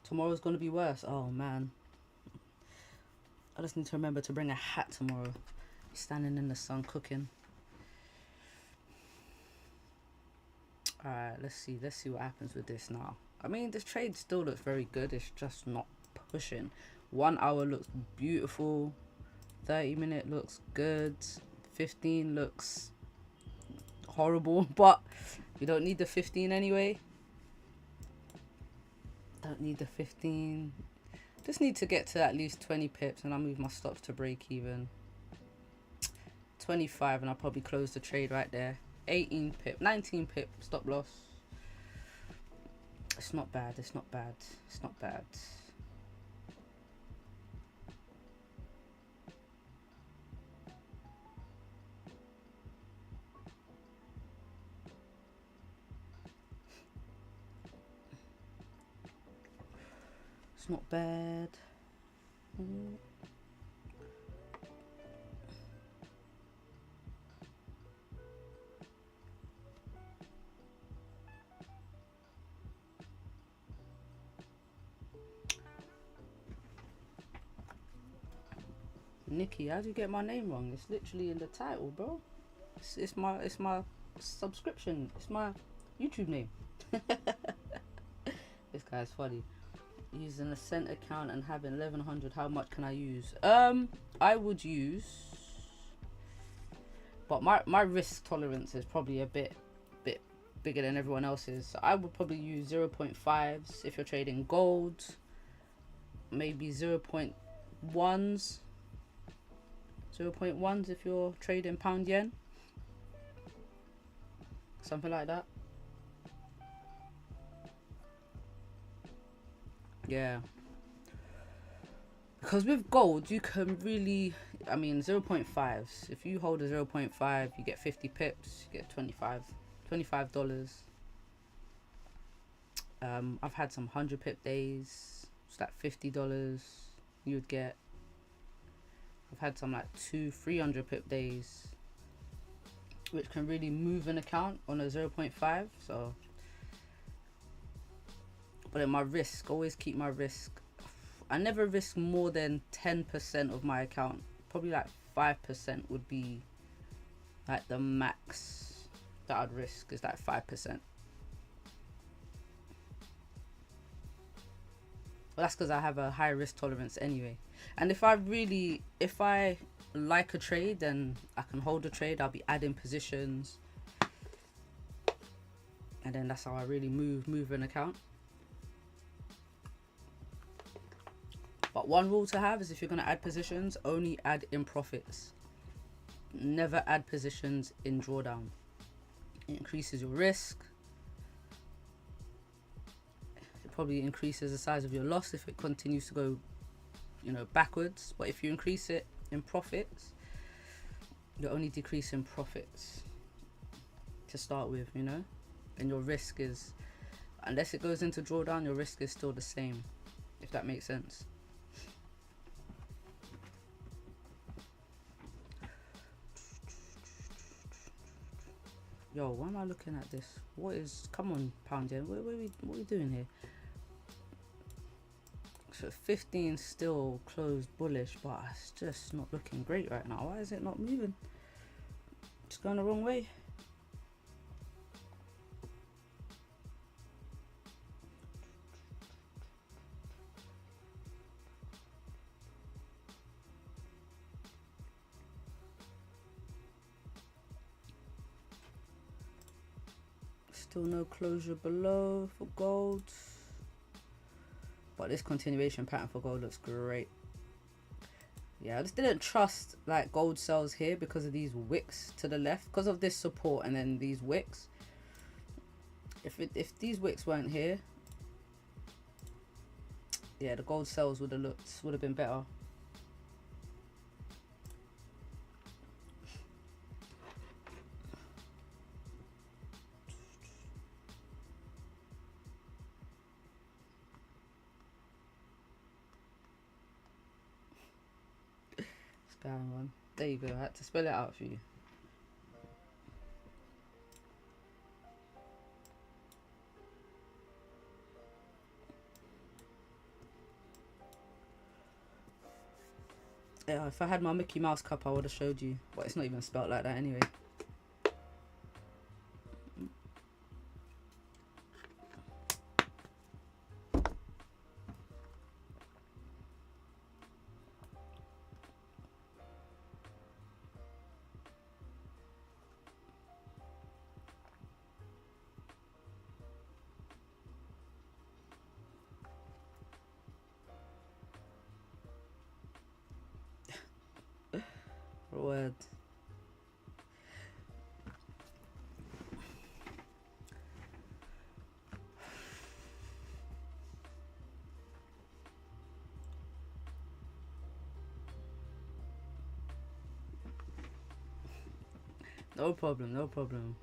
Tomorrow's gonna be worse. Oh man. I just need to remember to bring a hat tomorrow. Be standing in the sun cooking. Alright, let's see what happens with this now. I mean, this trade still looks very good. It's just not pushing. 1 hour looks beautiful. 30-minute looks good. 15 looks horrible, but we don't need the 15 anyway. Don't need the 15. Just need to get to at least 20 pips and I'll move my stops to break even. 25 and I'll probably close the trade right there. 18 pip, 19 pip stop loss. It's not bad, it's not bad, it's not bad. It's not bad. Nikki, how do you get my name wrong? It's literally in the title, bro. It's my subscription. It's my YouTube name. This guy's funny. Using a cent account and having 1100, how much can I use? I would use, but my risk tolerance is probably a bit bigger than everyone else's. So I would probably use 0.5s if you're trading gold, maybe 0.1s if you're trading pound yen, something like that. Yeah, because with gold you can really, I mean, 0.5s, if you hold a 0.5 you get 50 pips, you get $25. I've had some 100 pip days. It's like $50 you would get. I've had some like 200-300 pip days, which can really move an account on a 0.5. So, but at my risk, always keep my risk. I never risk more than 10% of my account. Probably like 5% would be like the max that I'd risk, is like 5%. But that's because I have a high risk tolerance anyway. And if I like a trade, then I can hold a trade. I'll be adding positions, and then that's how I really move an account. But one rule to have is, if you're going to add positions, only add in profits. Never add positions in drawdown. It increases your risk. It probably increases the size of your loss if it continues to go, backwards. But if you increase it in profits, you're only decreasing profits to start with, and your risk is, unless it goes into drawdown, your risk is still the same, if that makes sense. Yo, why am I looking at this? What is, come on, pound yen, what are we doing here? So 15 still closed bullish, but it's just not looking great right now. Why is it not moving? It's going the wrong way. Still no closure below for gold, but this continuation pattern for gold looks great. Yeah, I just didn't trust like gold sells here because of these wicks to the left, because of this support and then these wicks. If these wicks weren't here, yeah, the gold sells would have been better. On. There you go. I had to spell it out for you. Yeah, if I had my Mickey Mouse cup, I would have showed you, but it's not even spelled like that anyway. Word. No problem, no problem.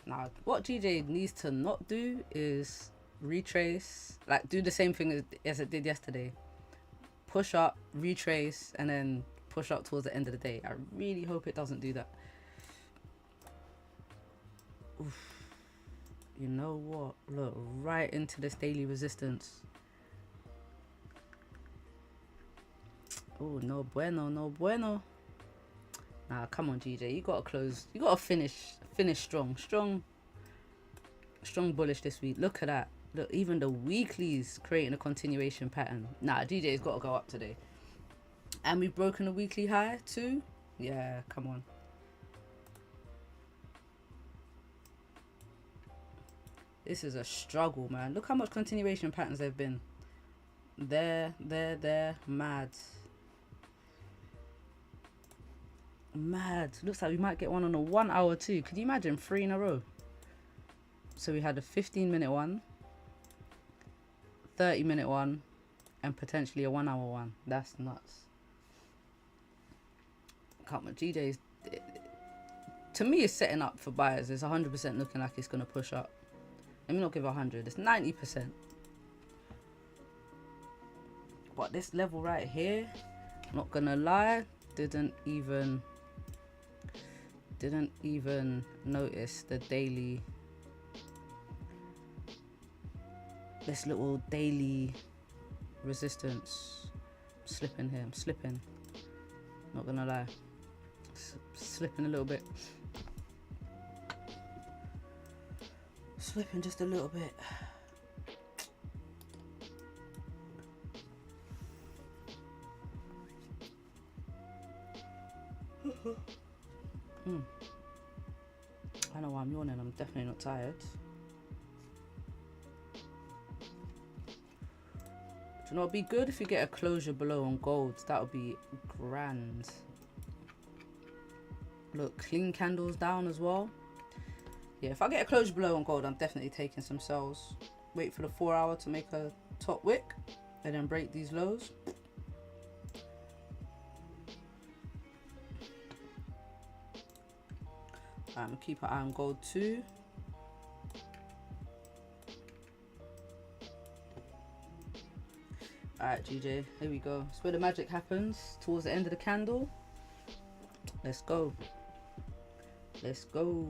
Now, what GJ needs to not do is retrace, like do the same thing as it did yesterday. Push up, retrace, and then push up towards the end of the day. I really hope it doesn't do that. Oof. You know what? Look, right into this daily resistance. Oh, no bueno, no bueno. Nah, come on, GJ. You gotta close. You gotta finish strong bullish this week. Look at that. Look, even the weeklies creating a continuation pattern. Nah, GJ's gotta go up today. And we've broken a weekly high too. Yeah, come on. This is a struggle, man. Look how much continuation patterns there have been. There, mad. Looks like we might get one on a 1 hour too. Could you imagine 3 in a row? So we had a 15-minute one, 30-minute one, and potentially a 1 hour one. That's nuts. Can't my GJ's, to me, it's setting up for buyers. It's 100% looking like it's gonna push up. Let me not give 100. It's 90%. But this level right here, not gonna lie, didn't even notice the daily, this little daily resistance. Slipping here, I'm slipping, not gonna lie, slipping a little bit, slipping just a little bit. I know why I'm yawning. I'm definitely not tired. Do you know what'd be good? If you get a closure below on gold, that would be grand. Look, clean candles down as well. Yeah, if I get a closure below on gold, I'm definitely taking some sells. Wait for the 4 hour to make a top wick and then break these lows. Keep an eye on gold too. Alright, GJ, here we go. It's where the magic happens, towards the end of the candle. Let's go. Let's go.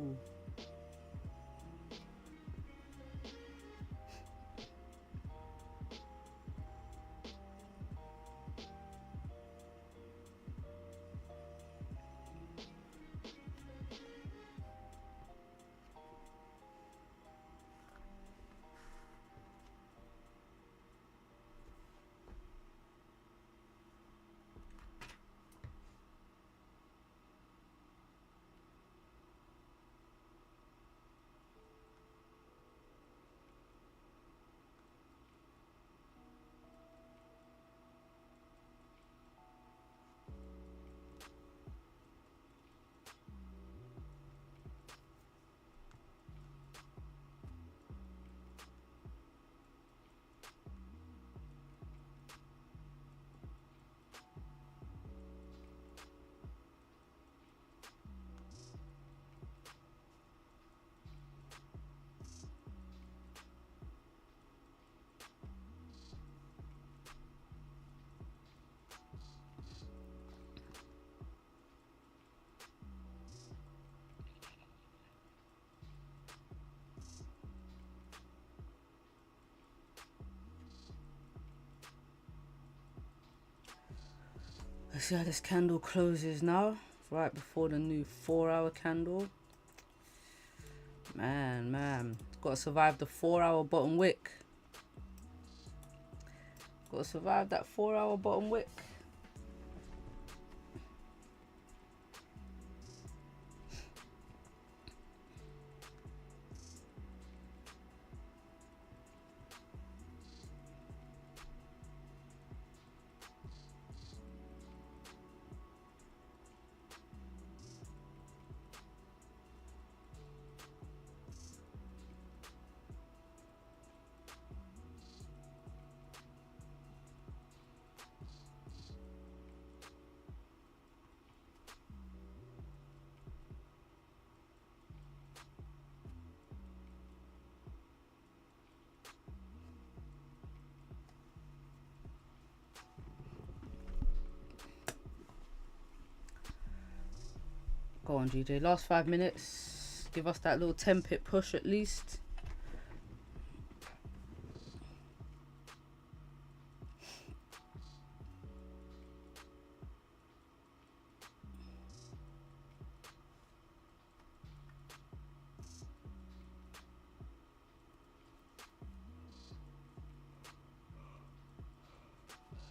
Let's see how this candle closes now, right before the new 4-hour candle. Man, gotta survive the 4-hour bottom wick. Gotta survive that 4-hour bottom wick. Go on, GJ. Last 5 minutes. Give us that little 10 pip push at least.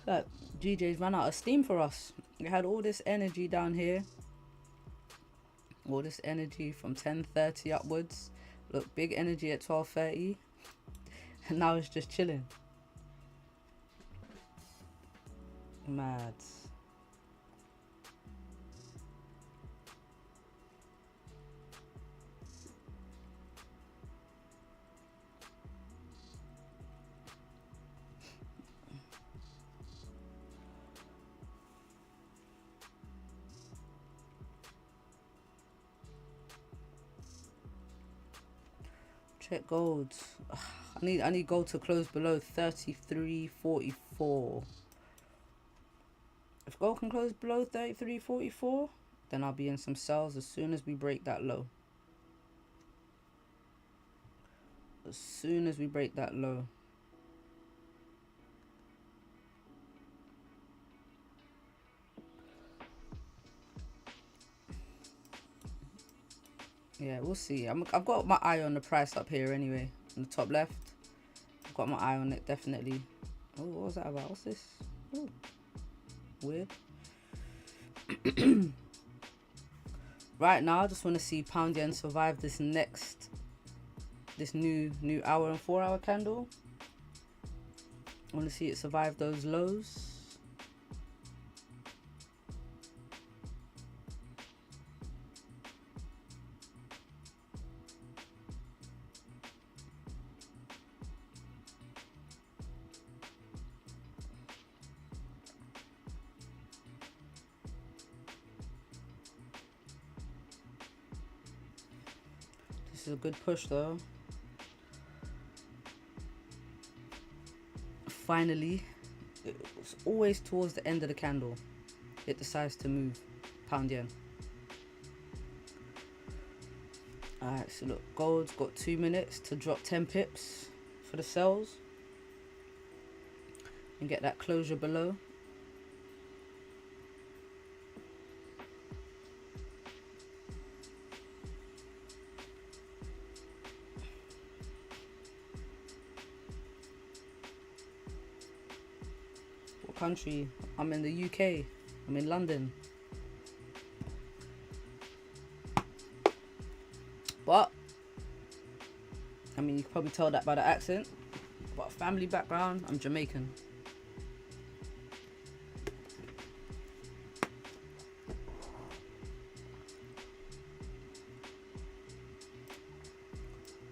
Look, GJ's run out of steam for us. We had all this energy down here. All this energy from 10:30 upwards. Look, big energy at 12:30. And now it's just chilling. Mad. Check gold. I need gold to close below 33.44. If gold can close below 33.44, then I'll be in some sells as soon as we break that low. As soon as we break that low. Yeah, we'll see. I've got my eye on the price up here anyway. On the top left. I've got my eye on it, definitely. Oh, what was that about? What's this? Ooh, weird. Right now, I just want to see pound yen survive this new hour and 4-hour candle. I want to see it survive those lows. This is a good push though. Finally, it's always towards the end of the candle it decides to move. Pound yen. Alright, so look, gold's got 2 minutes to drop 10 pips for the sells and get that closure below. What country? I'm in the UK. I'm in London. But I mean, you can probably tell that by the accent. But family background, I'm Jamaican.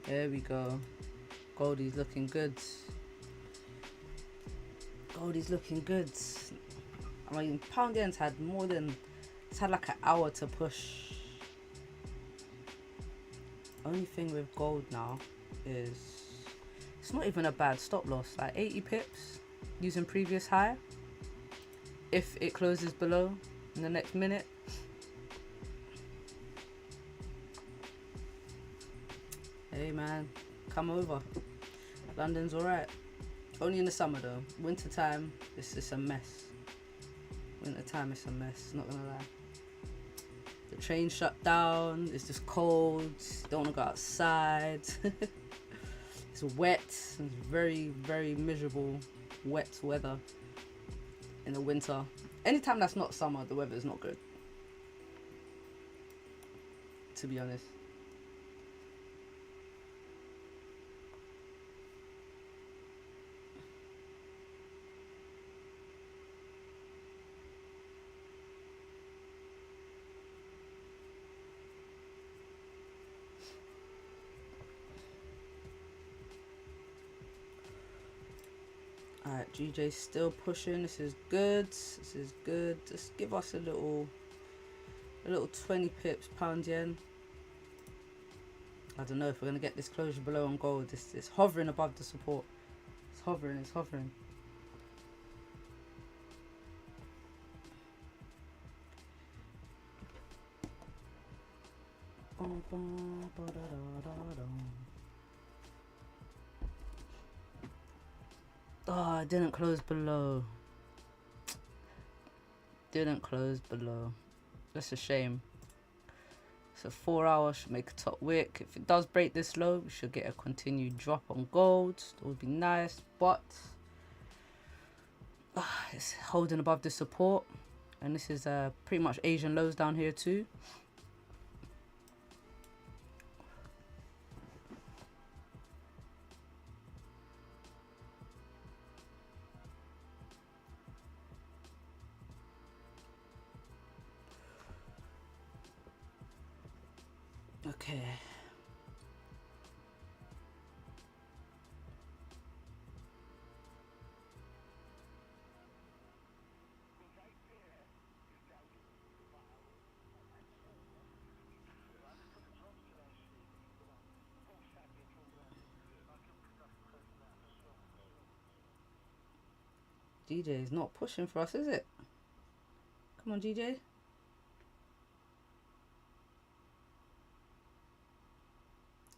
There we go. Goldie's looking good. Goldie's looking good. I mean, pound yen's had more than, it's had like an hour to push. Only thing with gold now is it's not even a bad stop loss, like 80 pips using previous high if it closes below in the next minute. Hey man, come over. London's alright. Only in the summer though. Winter time, it's just a mess. Winter time, it's a mess, not gonna lie. The train shut down, it's just cold, don't want to go outside. It's wet, it's very, very miserable, wet weather in the winter. Anytime that's not summer, the weather is not good, to be honest. Alright, GJ's still pushing. This is good. This is good. Just give us a little 20 pips, pound yen. I don't know if we're gonna get this closure below on gold. It's hovering above the support. It's hovering. It's hovering. Oh, it didn't close below. Didn't close below. That's a shame. So 4 hours should make a top wick. If it does break this low, we should get a continued drop on gold. That would be nice, but it's holding above the support. And this is pretty much Asian lows down here too. Okay. DJ is not pushing for us, is it? Come on, DJ.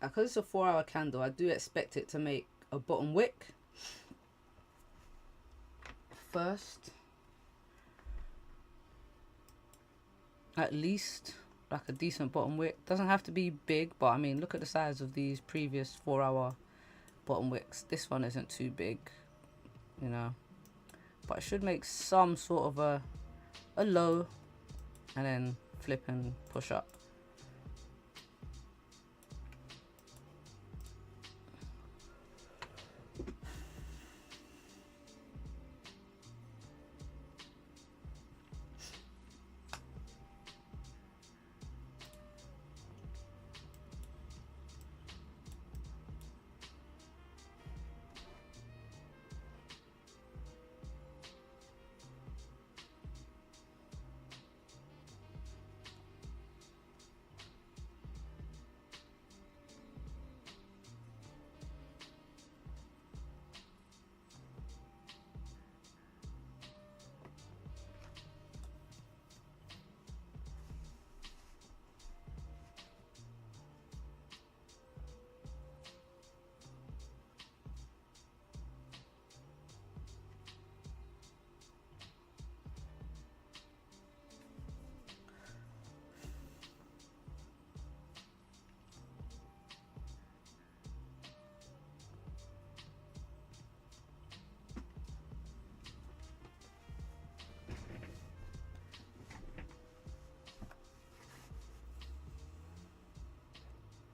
Because it's a 4 hour candle, I do expect it to make a bottom wick first. At least like a decent bottom wick. Doesn't have to be big, but I mean, look at the size of these previous 4 hour bottom wicks. This one isn't too big, you know, but it should make some sort of a low and then flip and push up.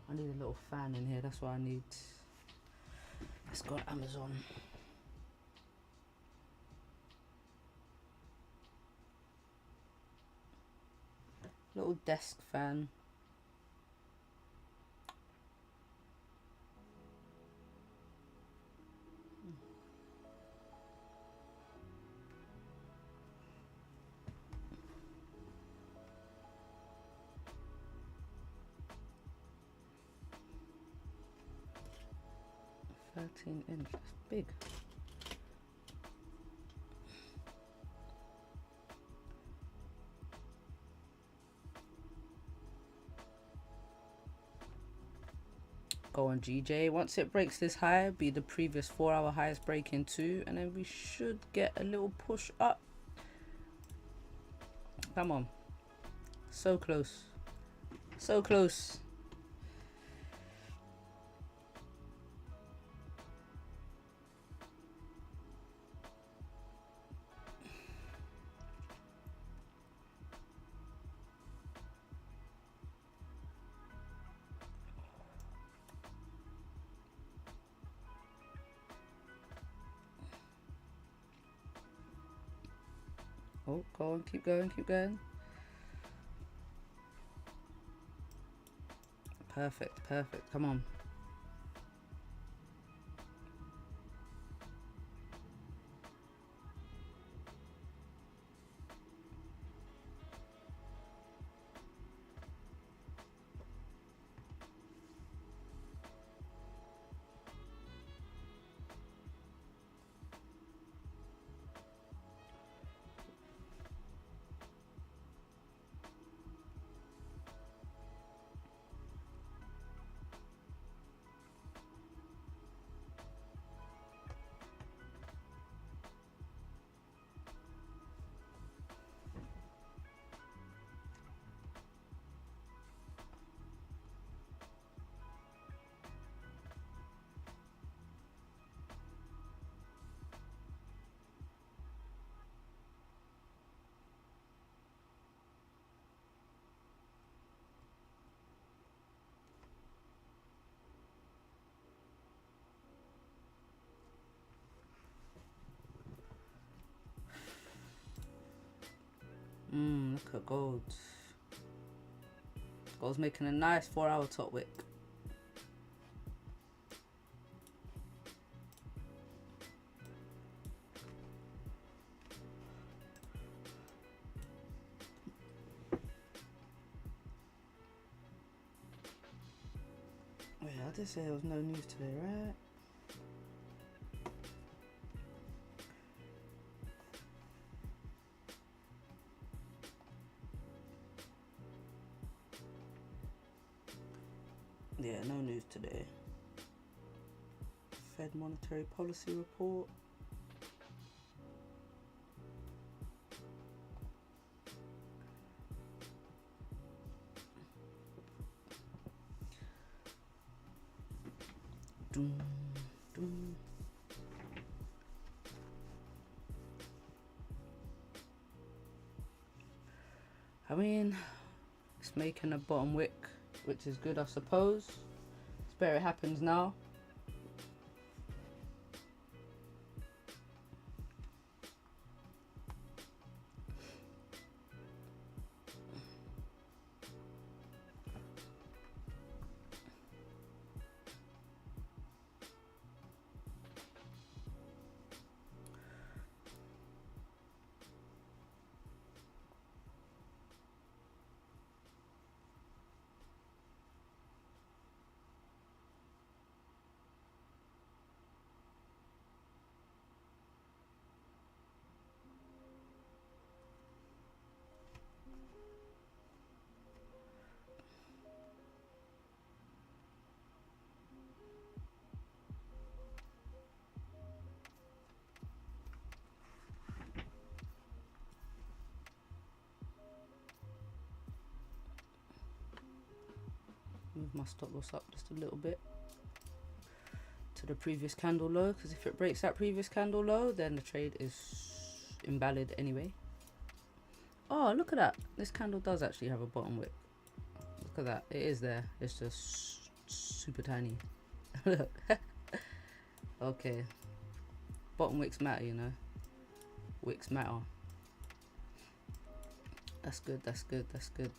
I need a little fan in here. That's what I need. Let's go to Amazon. Little desk fan. Inch, that's big. Go on GJ. Once it breaks this high, be the previous 4-hour highest break in too, and then we should get a little push up. Come on. So close. So close. Oh, go on, keep going, keep going. Perfect, perfect. Come on. Look at gold. Gold's making a nice 4-hour top wick. Wait, I did say there was no news today, right? Yeah, no news today. Fed monetary policy report. Doom, doom. I mean, it's making a bottom wick, which is good, I suppose. It's better it happens now. Move my stop loss up just a little bit to the previous candle low, because if it breaks that previous candle low, then the trade is invalid anyway. Oh, look at that. This candle does actually have a bottom wick. Look at that. It is there. It's just super tiny. Okay. Bottom wicks matter, you know. Wicks matter. That's good, that's good, that's good.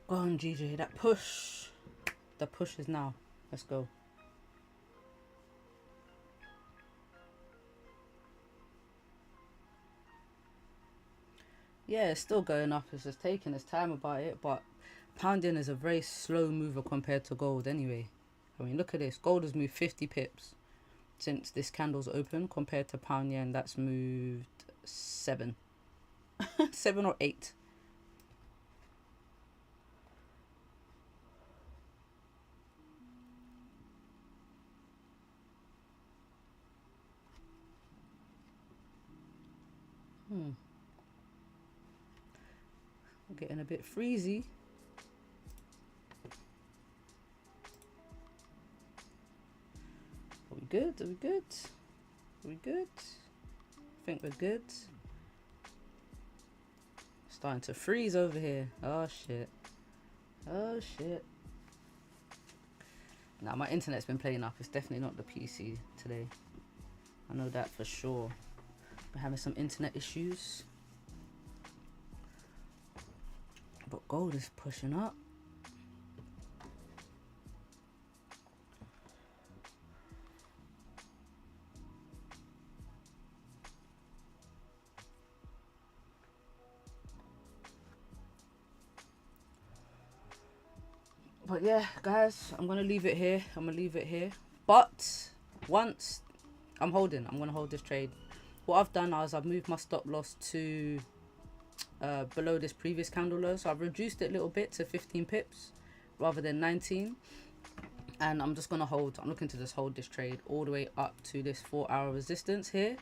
Go on, GJ, that push. The push is now. Let's go. Yeah, it's still going up. It's just taking its time about it, but pounding is a very slow mover compared to gold anyway. I mean, look at this. Gold has moved 50 pips since this candle's open compared to pound yen that's moved 7. 7 or 8. I'm getting a bit freezy. Are we good? Are we good? Are we good? I think we're good. Starting to freeze over here. Oh shit. Oh shit. Now my internet's been playing up. It's definitely not the PC today. I know that for sure. We're having some internet issues. But gold is pushing up. But yeah, guys, I'm gonna leave it here. But once I'm gonna hold this trade. What I've done is I've moved my stop loss to below this previous candle low, so I've reduced it a little bit to 15 pips rather than 19, and I'm just gonna hold. I'm looking to just hold this trade all the way up to this 4-hour resistance here,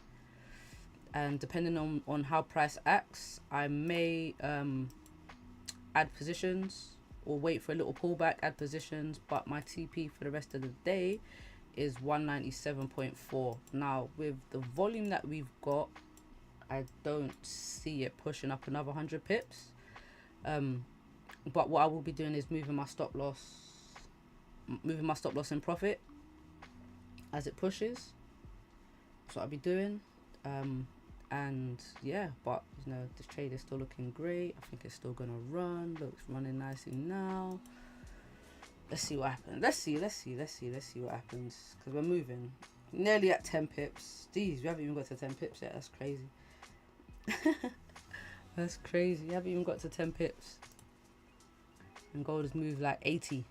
and depending on how price acts, I may add positions or wait for a little pullback, add positions. But my TP for the rest of the day is 197.4. Now with the volume that we've got, I don't see it pushing up another 100 pips. But what I will be doing is moving my stop loss in profit as it pushes. That's what I'll be doing. And yeah, but you know, this trade is still looking great. I think it's still gonna run. Look, it's running nicely now. Let's see what happens. Let's see what happens, because we're moving nearly at 10 pips. Jeez, we haven't even got to 10 pips yet. That's crazy. That's crazy. We haven't even got to 10 pips, and gold has moved like 80.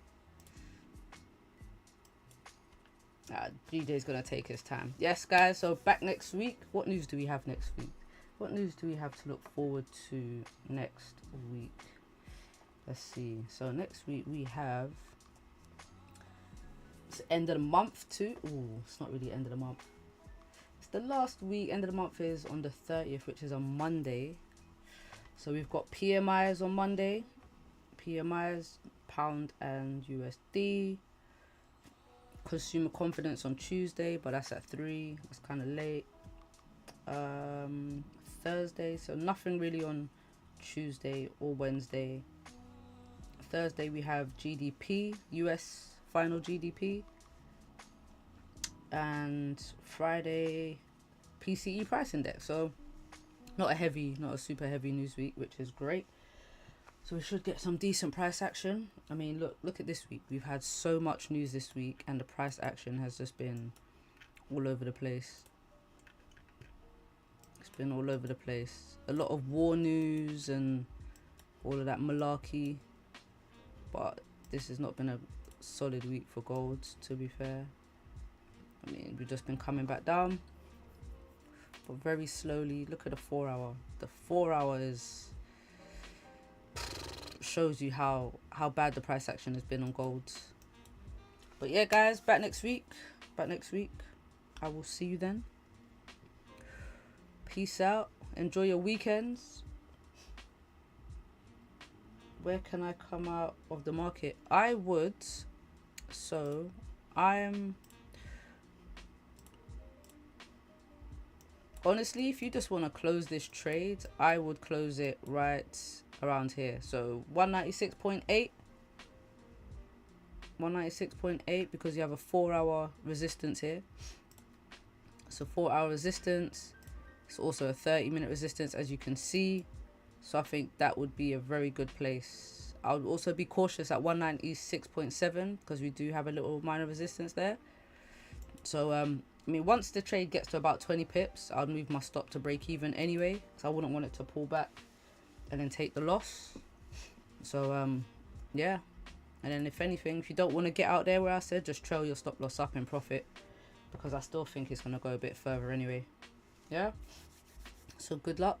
GJ's gonna take his time. Yes, guys, so back next week. What news do we have next week? What news do we have to look forward to next week? Let's see. So next week we have, it's the end of the month too. Ooh, it's not really end of the month. It's the last week. End of the month is on the 30th, which is a Monday. So we've got PMIs on Monday. PMIs, pound and USD. Consumer confidence on Tuesday, but that's at 3. That's kind of late. Thursday, so nothing really on Tuesday or Wednesday. Thursday we have GDP, US final GDP. And Friday, PCE price index. So not a super heavy news week, which is great. So we should get some decent price action. I mean, look at this week. We've had so much news this week, and the price action has just been all over the place. It's been all over the place. A lot of war news and all of that malarkey. But this has not been a solid week for gold, to be fair. I mean, we've just been coming back down, but very slowly. Look at the 4 hour. The 4 hour shows you how bad the price action has been on gold. But yeah, guys, back next week. I will see you then. Peace out. Enjoy your weekends. Where can I come out of the market? I would. So honestly, if you just want to close this trade, I would close it right around here. So 196.8. 196.8, because you have a 4 hour resistance here. So 4 hour resistance. It's also a 30-minute resistance, as you can see. So I think that would be a very good place. I would also be cautious at 196.7, because we do have a little minor resistance there. So I mean, once the trade gets to about 20 pips, I'll move my stop to break even anyway, because I wouldn't want it to pull back and then take the loss. So yeah. And then if anything, if you don't want to get out there where I said, just trail your stop loss up in profit, because I still think it's going to go a bit further anyway. Yeah. So good luck.